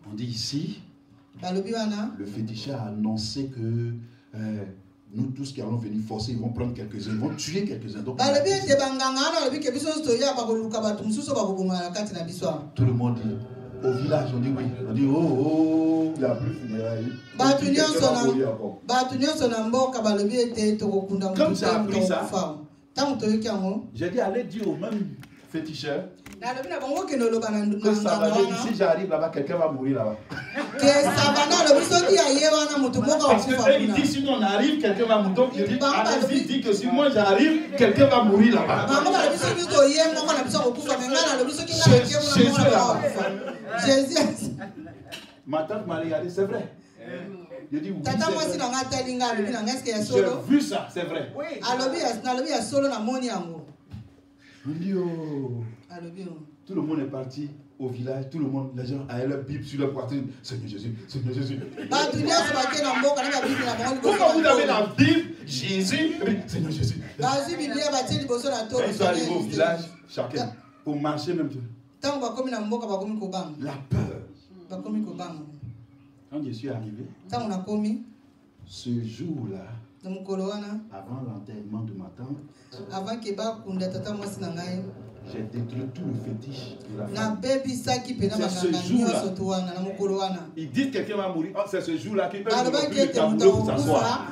On dit ici, le féticheur a annoncé que nous tous qui allons venir forcer, ils vont prendre quelques-uns, ils vont tuer quelques-uns. Donc, tout le monde dit, au village, on dit oui. On dit oh, il n'y a plus funérailles. Comme ça a pris ça, j'ai dit allez dire au même féticheur que ça va dire, si j'arrive là-bas, quelqu'un va mourir là-bas. Parce que il dit si nous on arrive, quelqu'un va mourir. Donc je dis, allez-y, dit que si moi j'arrive, quelqu'un va mourir là-bas. Jésus est là-bas. Ma tante m'a regardé, c'est vrai. Je dis oui, c'est vrai. J'ai vu ça, c'est vrai. On dit oh. Tout le monde est parti au village, tout le monde, les gens avaient leur Bible sur leur poitrine. Seigneur Jésus, Seigneur Jésus. Comment vous avez la Bible? Jésus, Seigneur Jésus. Quand ils sont arrivés au village, chacun, pour marcher même. La peur. Quand je suis arrivé, ce jour-là, avant l'enterrement de ma tante, j'ai détruit tout le fétiche de la femme. C'est ce jour-là. Ils disent que quelqu'un va mourir. Oh, c'est ce jour-là qu'ils peuvent mourir le tableau pour s'asseoir.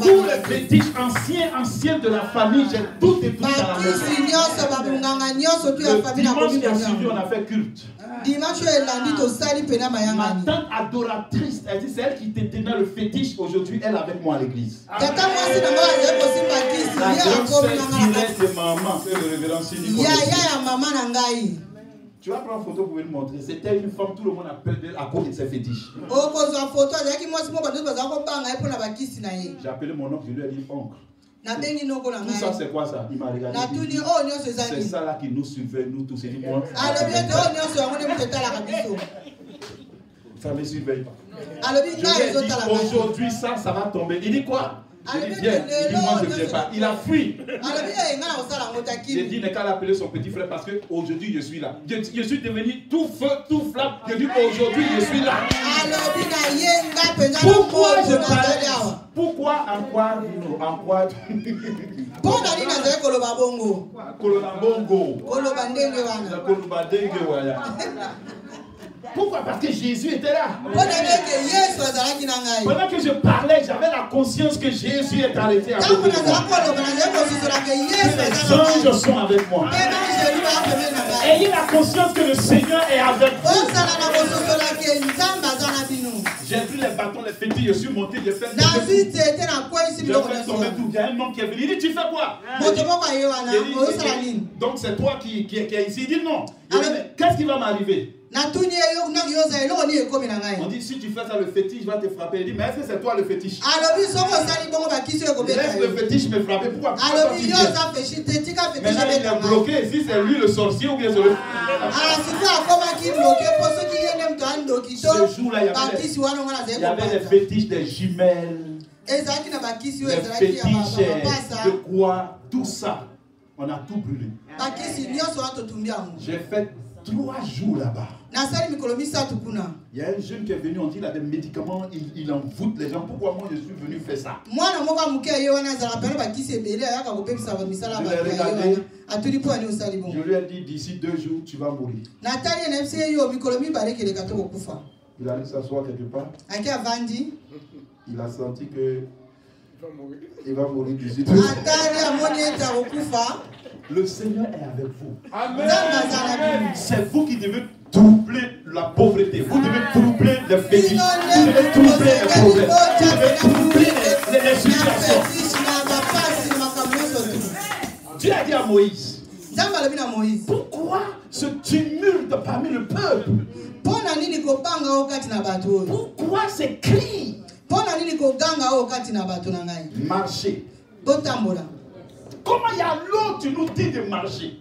Tous les fétiches anciens de la famille, j'ai tout détruit dans la maison. Le dimanche qui a suivi, on a fait culte. Ma tante adoratrice, elle dit c'est elle qui détenait le fétiche. Aujourd'hui, elle est avec moi à l'église. La grande sœur directe de maman, que le révérend Sini. Tu vas prendre une photo pour me montrer. C'était une femme, tout le monde a peur d'elle à cause de ses fétiches. J'ai appelé mon oncle, je lui ai dit oncle. Tout ça c'est quoi ça? Il m'a regardé. C'est ça là qui nous suivait, nous tous. Il dit moi. Ça ne me surveille pas. Je lui ai dit aujourd'hui ça va tomber. Il dit quoi? Il dit viens. Il dit moi je ne viens pas. Il a fui. J'ai dit n'est qu'à l'appeler son petit frère parce qu'aujourd'hui je suis là. Je suis devenu tout feu, tout flamme. Je dis aujourd'hui je suis là. Pourquoi je parlais? Pourquoi en quoi? Pourquoi? Parce que Jésus était là. Pendant que je parlais, j'avais la conscience que Jésus est arrêté à côté de moi. Les anges sont avec moi. Ayez la conscience que le Seigneur est avec vous. J'ai pris les bâtons, les fétiches, je suis monté, j'ai fait tomber tout. Il y a un homme qui est venu, il dit tu fais quoi? Donc c'est toi qui est ici. Il dit non. Qu'est-ce qui va m'arriver? On dit si tu fais ça le fétiche va te frapper. Il dit mais est-ce que c'est toi le fétiche? Laisse le fétiche me frapper. Pourquoi tu viens? Maintenant il est bloqué. Si c'est lui le sorcier ou bien c'est le... Ce jour-là il y avait des fétiches, des jumelles, des fétiches de quoi, tout ça. On a tout brûlé. J'ai fait 3 jours là-bas. Il y a un jeune qui est venu, on dit il a des médicaments, il envoûte les gens. Pourquoi moi je suis venu faire ça? Je l'ai regardé. Je lui ai dit d'ici 2 jours tu vas mourir. Il allait s'asseoir quelque part. Il a senti que il va mourir d'ici 2 jours. Le Seigneur est avec vous. Amen. C'est vous qui devez troubler la pauvreté. Vous devez troubler les fétiches. Vous devez troubler les problèmes. Vous devez troubler les situations. Dieu a dit à Moïse, pourquoi ce tumulte parmi le peuple? Pourquoi ces cris? Marchez. Comment il y a l'eau, tu nous dis de marcher?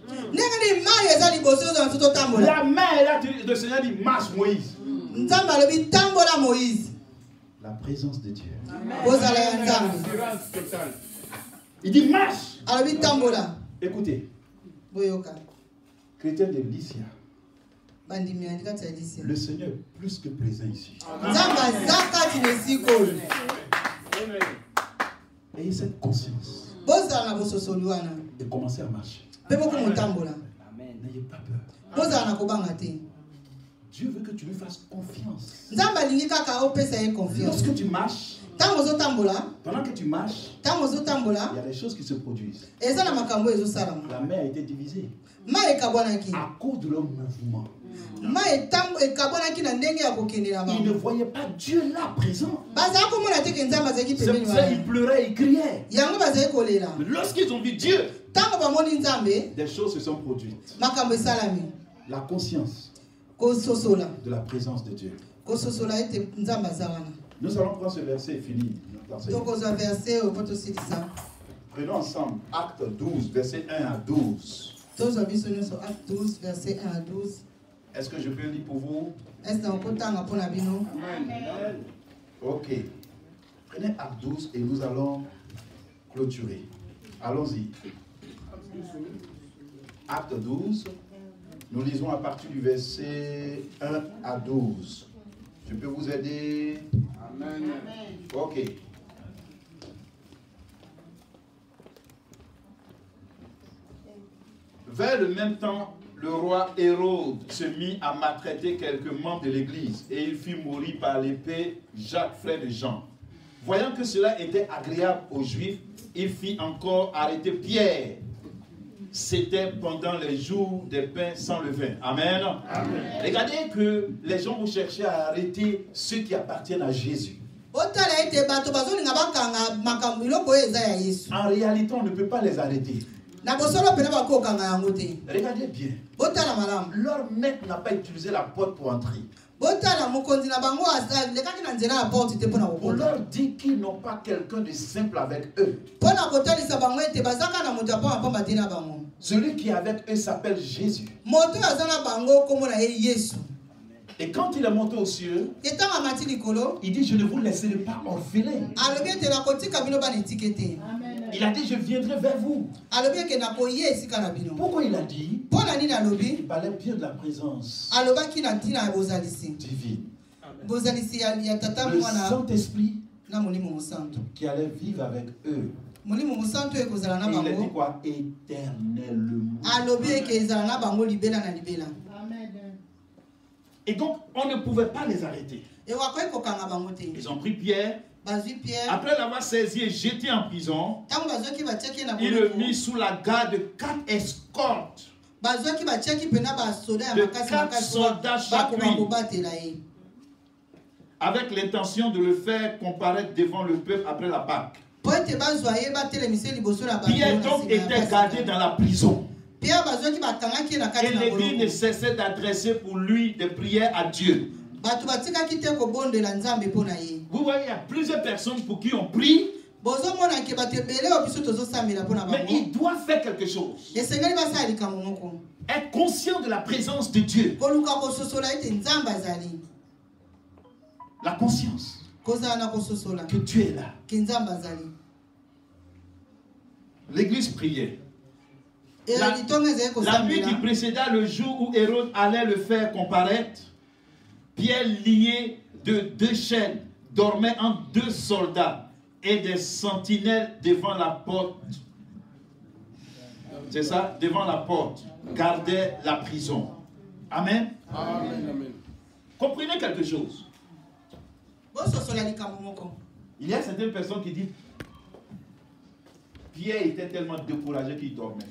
La main est là, le Seigneur dit marche Moïse. La présence de Dieu. Il dit marche. Écoutez. Chrétien de Lycia. Le Seigneur est plus que présent ici. Ayez cette conscience. Et commencez à marcher. N'ayez pas peur. Dieu veut que tu lui fasses confiance. Lorsque tu marches, pendant que tu marches, il y a des choses qui se produisent. La mer a été divisée à cause de leur mouvement. Ils ne voyaient pas Dieu là présent. C'est pour ça qu'ils pleuraient, ils criaient. Lorsqu'ils ont vu Dieu, des choses se sont produites. La conscience de la présence de Dieu. Nous allons prendre ce verset et finir. Prenons ensemble Acte 12, verset 1 à 12. Est-ce que je peux lire pour vous? Ok. Prenez Acte 12 et nous allons clôturer. Allons-y. Acte 12. Nous lisons à partir du verset 1 à 12. Je peux vous aider? Amen. Ok. Vers le même temps, le roi Hérode se mit à maltraiter quelques membres de l'église et il fut mouru par l'épée Jacques, frère de Jean. Voyant que cela était agréable aux Juifs, il fit encore arrêter Pierre. C'était pendant les jours des pains sans levain. Amen. Amen. Regardez que les gens vont chercher à arrêter ceux qui appartiennent à Jésus. En réalité, on ne peut pas les arrêter. Regardez bien. Leur maître n'a pas utilisé la porte pour entrer. On leur dit qu'ils n'ont pas quelqu'un de simple avec eux. Celui qui est avec eux s'appelle Jésus. Et quand il est monté aux cieux, il dit, je ne vous laisserai pas orphelins. Il a dit, je viendrai vers vous. Pourquoi il a dit? Il parlait bien de la présence divine. Le Saint-Esprit qui allait vivre avec eux. Et il a dit quoi? Éternellement. Et donc, on ne pouvait pas les arrêter. Ils ont pris Pierre. Après l'avoir saisi et jeté en prison, il le mit sous la garde de 4 escortes. De 4 soldats chacun. Avec l'intention de le faire comparaître devant le peuple après la Pâque. Pierre donc était gardé dans la prison. Et l'église ne cessait d'adresser pour lui des prières à Dieu. Vous voyez, il y a plusieurs personnes pour qui on prie. Mais il doit faire quelque chose. Être conscient de la présence de Dieu. La conscience que Dieu est là. L'église priait. La nuit qui précéda le jour où Hérode allait le faire comparaître, Pierre, lié de 2 chaînes, dormait entre 2 soldats et des sentinelles devant la porte. C'est ça? Devant la porte. Gardaient la prison. Amen. Amen. Amen. Comprenez quelque chose. Il y a certaines personnes qui disent Pierre était tellement découragé qu'il dormait.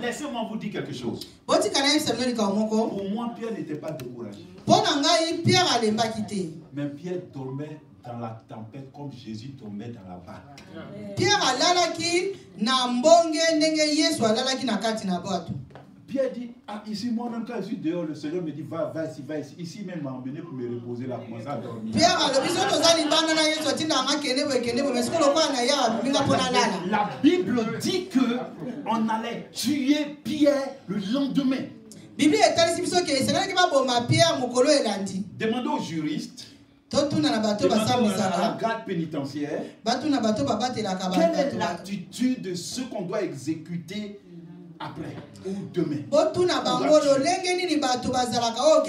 Laissez-moi vous dire quelque chose. Pour moi, Pierre n'était pas découragé. Mais Pierre dormait dans la tempête comme Jésus dormait dans la barque. Pierre dit, ah, ici, moi-même, quand je suis dehors, le Seigneur me dit, va ici, va ici. Ici même m'a emmené pour me reposer là, commencer à dormir. La Bible dit qu'on allait tuer Pierre le lendemain. Demandez aux juristes, demandez à la garde pénitentiaire, quelle est l'attitude de ce qu'on doit exécuter après ou demain. Ils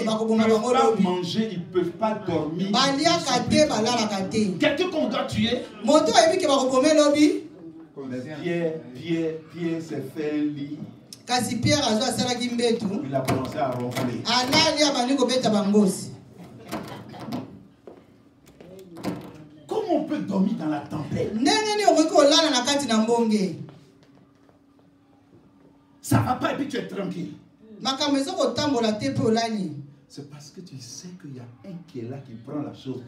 ne peuvent pas manger, ils ne peuvent pas dormir. Quelqu'un qu'on doit tuer. Mais Pierre s'est fait un lit. Il a commencé à ronfler. Comment on peut dormir dans la tempête? Ça ne va pas et puis tu es tranquille. C'est parce que tu sais qu'il y a un qui est là qui prend la chose.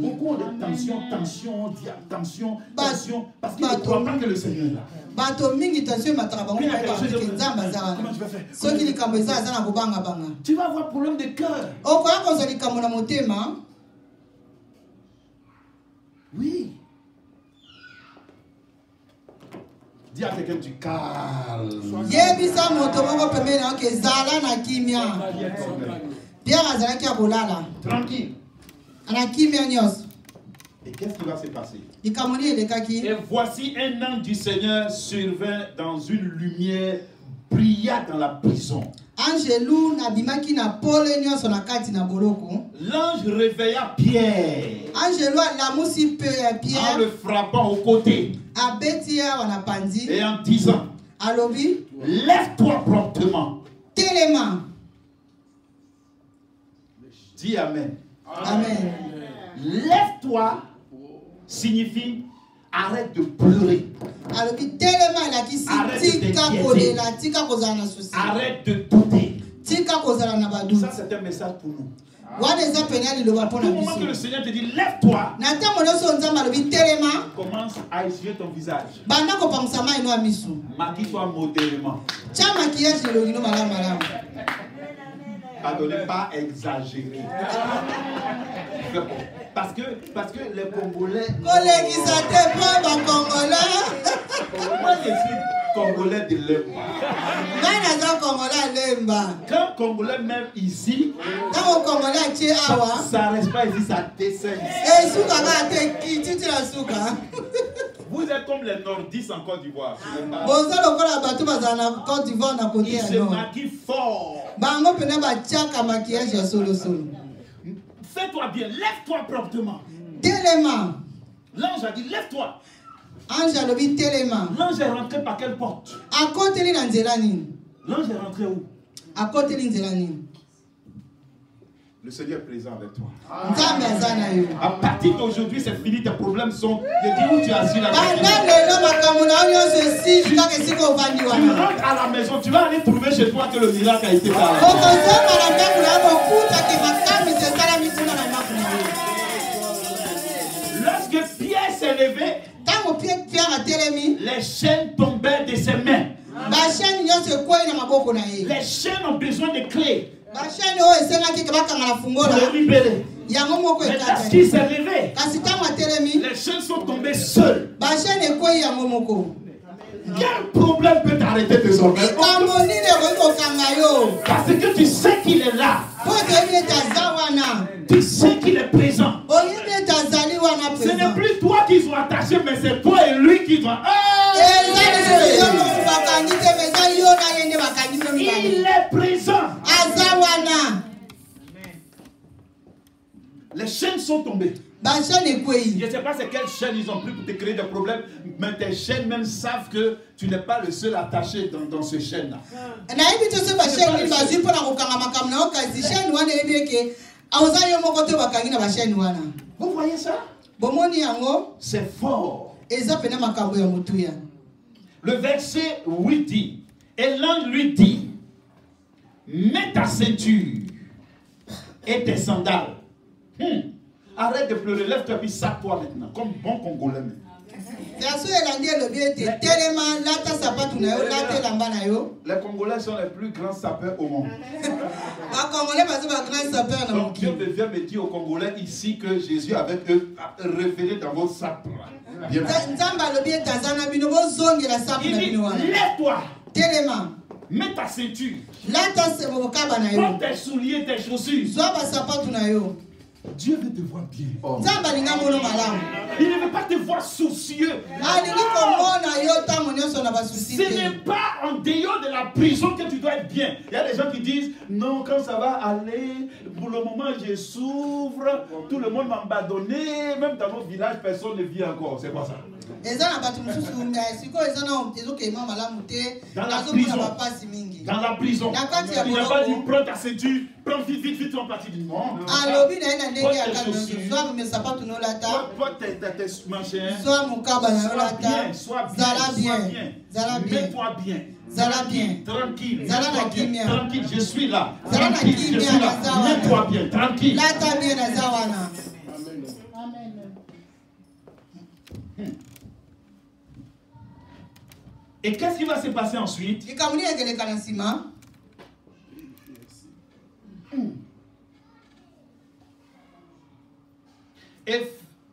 Beaucoup ont de tension, parce qu'ils ne croient pas que le Seigneur est là. Comment tu vas faire? Tu vas avoir problème de cœur. Oui. Dis à quelqu'un, tu calmes. Tranquille. Et qu'est-ce qui va se passer? Et voici un ange du Seigneur survint dans une lumière, brilla dans la prison. L'ange réveilla Pierre en le frappant au côté et en disant, lève-toi promptement. Dis Amen. Amen. Lève-toi signifie arrête de pleurer. Arrête de douter. Ça, c'est un message pour nous. Tout moment que le Seigneur te dit lève-toi, commence à essuyer ton visage. Maquille-toi modérément. Pardonnez, pas exagérer. Parce que les Congolais. Moi, je suis Congolais de Lemba. Quand Congolais même ici, ça reste pas ici, ça descend. Vous êtes comme les nordistes en Côte d'Ivoire. Ils se maquillent fort. Fais-toi bien, lève-toi promptement. L'ange a dit, lève-toi. L'ange est rentré par quelle porte? L'ange est rentré où? Le Seigneur est présent avec toi. À partir d'aujourd'hui, c'est fini, tes problèmes sont... Je dis où tu as assis là. Tu rentres à la maison, tu vas aller trouver chez toi que le miracle a été fait. Lorsque Pierre s'est levé, les chaînes tombaient de ses mains. Les chaînes ont besoin de clés pour les libérer. Mais lorsqu'il s'est levé, les chaînes sont tombées seules. Quel problème peut t'arrêter désormais? Parce que tu sais qu'il est là. Tu sais qu'il est présent. Ce n'est plus toi qui dois attacher, mais c'est toi et lui qui doit. Il est présent. Les chaînes sont tombées. Je ne sais pas c'est quelles chaînes ils ont pris pour te créer des problèmes, mais tes chaînes même savent que tu n'es pas le seul attaché dans ces chaînes-là. Vous voyez ça? C'est fort. Le verset 8 dit, et l'ange lui dit, mets ta ceinture et tes sandales. Arrête de pleurer, lève-toi et sape-toi maintenant, comme bon Congolais. Les Congolais sont les plus grands sapeurs au monde. Donc Dieu vient me dire aux Congolais ici que Jésus avait révélé dans vos sapes. Il dit, lève-toi. Mets ta ceinture. Prends tes souliers, tes chaussures. Dieu veut te voir bien. Oh. Il ne veut pas te voir soucieux. Ce n'est pas en dehors de la prison que tu dois être bien. Il y a des gens qui disent, non, quand ça va aller, pour le moment je souffre, tout le monde m'a abandonné, même dans nos villages, personne ne vit encore. C'est pas ça. Dans la prison, il n'a pas dit prends ta ceinture, prends vite, tu vas partir du monde. Porte tes machins, sois bien, mets-toi bien, tranquille, je suis là, mets-toi bien, tranquille. Et qu'est-ce qui va se passer ensuite?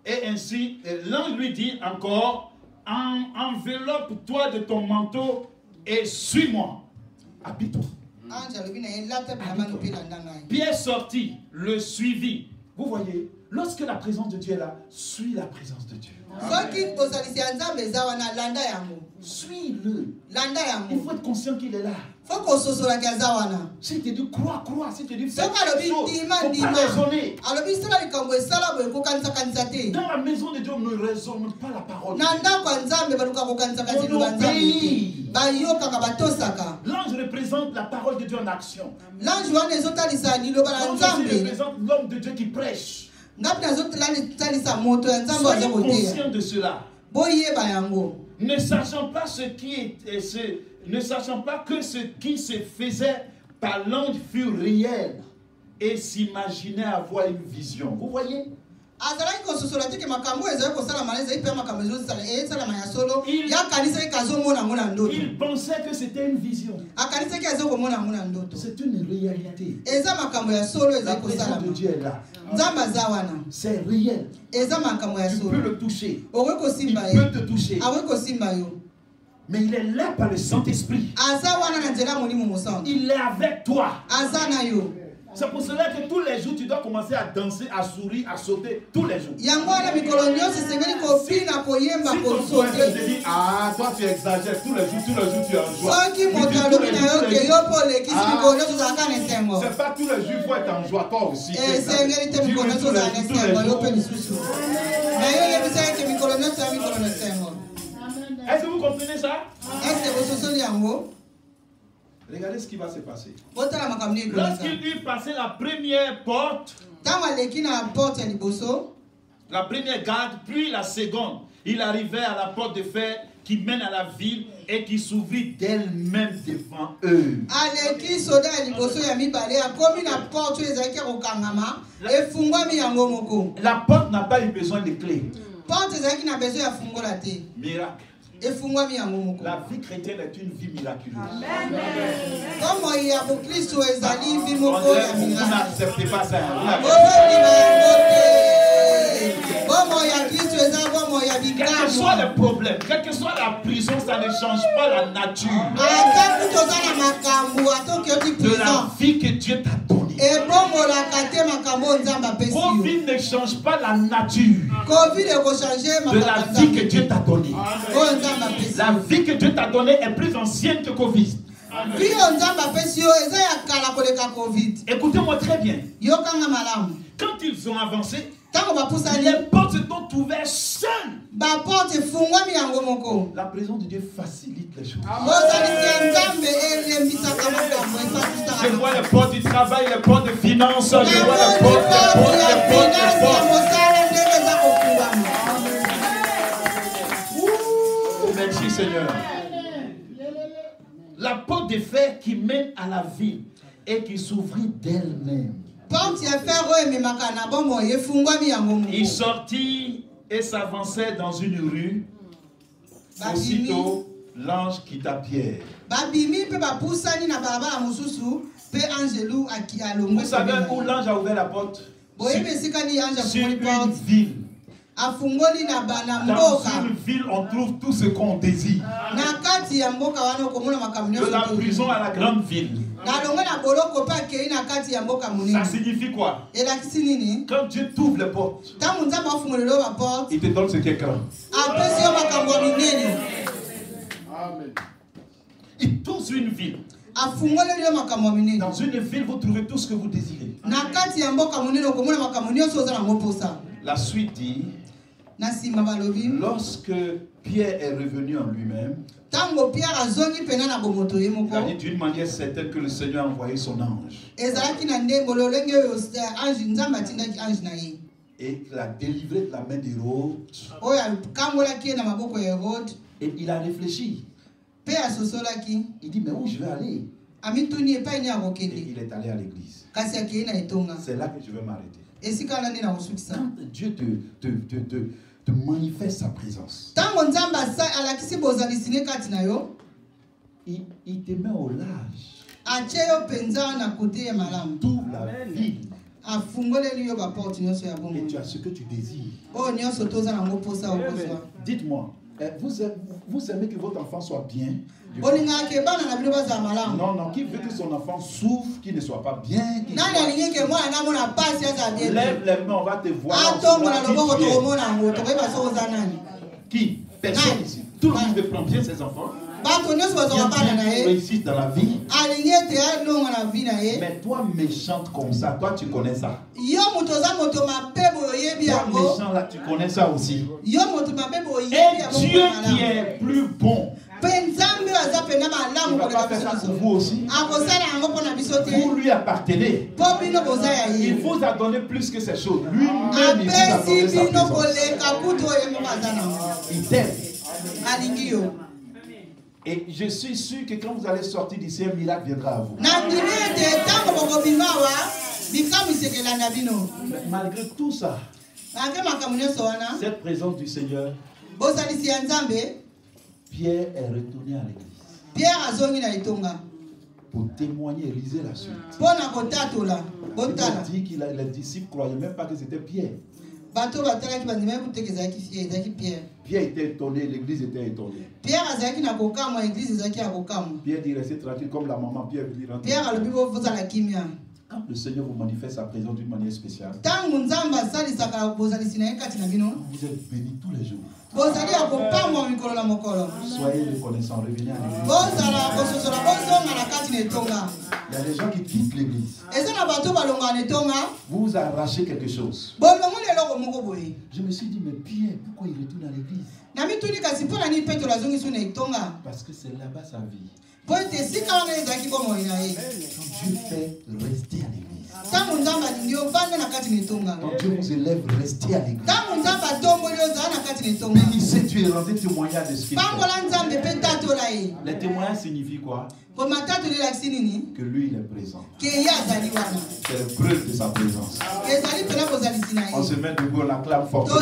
Et ainsi, l'ange lui dit encore, enveloppe-toi de ton manteau et suis-moi. Habite-toi. Pierre sortit, le suivit. Vous voyez, lorsque la présence de Dieu est là, suis la présence de Dieu. Suis-le. Il faut être conscient qu'il est là. Si tu dis crois, si tu dis fais quelque chose, il ne faut pas raisonner. Dans la maison de Dieu, on ne raisonne pas la parole. On obéit. L'ange représente la parole de Dieu en action. L'ange représente l'homme de Dieu qui prêche. Soyez conscient de cela. Ne sachant pas ne sachant pas que ce qui se faisait par l'ange fut réel et s'imaginait avoir une vision. Vous voyez? Il pensait que c'était une vision. C'est une réalité. La présence de Dieu est là. C'est réel. Tu peux le toucher. Il peut te toucher. Mais il est là par le Saint-Esprit. Il est avec toi. C'est pour cela que tous les jours, tu dois commencer à danser, à sourire, à sauter. Tous les jours. Si ton frère te dit, ah, toi tu exagères, tous les jours tu es en joie. C'est pas tous les jours, il faut être en joie, toi aussi. Est-ce que vous comprenez ça? Regardez ce qui va se passer. Lorsqu'il eut passé la première porte, la première garde, puis la seconde, il arrivait à la porte de fer qui mène à la ville et qui s'ouvrit d'elle-même devant eux. La porte n'a pas eu besoin de clé. Miracle. La vie chrétienne est une vie miraculeuse. Vous n'acceptez pas ça. Quel que soit le problème, quel que soit la prison, ça ne change pas la nature de la vie que Dieu t'a donnée. Covid ne change pas la nature de la vie que Dieu t'a donnée. La vie que Dieu t'a donnée est plus ancienne que Covid. Écoutez-moi très bien. Quand ils ont avancé, les portes se sont ouvertes seules. La présence de Dieu facilite les choses. Je vois les portes du travail, les portes de finances, je vois les portes. Merci Seigneur. La porte de fer qui mène à la ville et qui s'ouvrit d'elle-même. Il sortit et s'avançait dans une rue. Aussitôt, l'ange quitta Pierre. Vous savez où l'ange a ouvert la porte? Sur une ville. Dans une ville, on trouve tout ce qu'on désire. De la prison à la grande ville. Ça signifie quoi? Quand Dieu t'ouvre les portes, il te donne ce qui est grand. Amen. Il touche une ville. Dans une ville, vous trouvez tout ce que vous désirez. La suite dit, lorsque Pierre est revenu en lui-même, il a dit d'une manière certaine que le Seigneur a envoyé son ange. Et il l'a délivré de la main d'Hérode. Et il a réfléchi. Il dit, mais où je vais aller? Et il est allé à l'église. C'est là que je vais m'arrêter. Quand Dieu te manifeste sa présence, il te met au large. Tout la ville. Et tu as ce que tu désires. Dites-moi, Vous aimez que votre enfant soit bien? Non, qui veut que son enfant souffre, qu'il ne soit pas bien? Lève les mains, on va te voir. Qui? Personne ici. Tout le monde veut prendre bien ses enfants. Réussir dans la vie. Mais toi méchante comme ça, toi tu connais ça. Toi méchant là, tu connais ça aussi. Et Dieu qui est plus bon, il ne va pas faire ça pour vous aussi. Vous lui appartenez. Il vous a donné plus que ces choses. Lui-même, il vous a donné sa présence. Il t'aime. Et je suis sûr que quand vous allez sortir d'ici, un miracle viendra à vous. Mais malgré tout ça, cette présence du Seigneur, Pierre est retourné à l'église pour témoigner et lisez la suite. Il dit que les disciples ne croyaient même pas que c'était Pierre. Pierre était étonné, l'église était étonnée. Pierre dit restez tranquille comme la maman. Pierre dit rentrer. Quand le Seigneur vous manifeste sa présence d'une manière spéciale, vous êtes bénis tous les jours. Soyez reconnaissants, revenez à l'église. Il y a des gens qui quittent l'église. Vous arrachez quelque chose. Je me suis dit, mais Pierre, pourquoi il retourne à l'église? Parce que c'est là-bas sa vie. Quand Dieu fait rester à l'église. Quand Dieu vous élève, restez à l'église. Bénissez Dieu et rendez témoignage de ce qu'il fait. Les témoignages signifient quoi? Que lui il est présent. C'est la preuve de sa présence. On se met debout, on acclame fortement.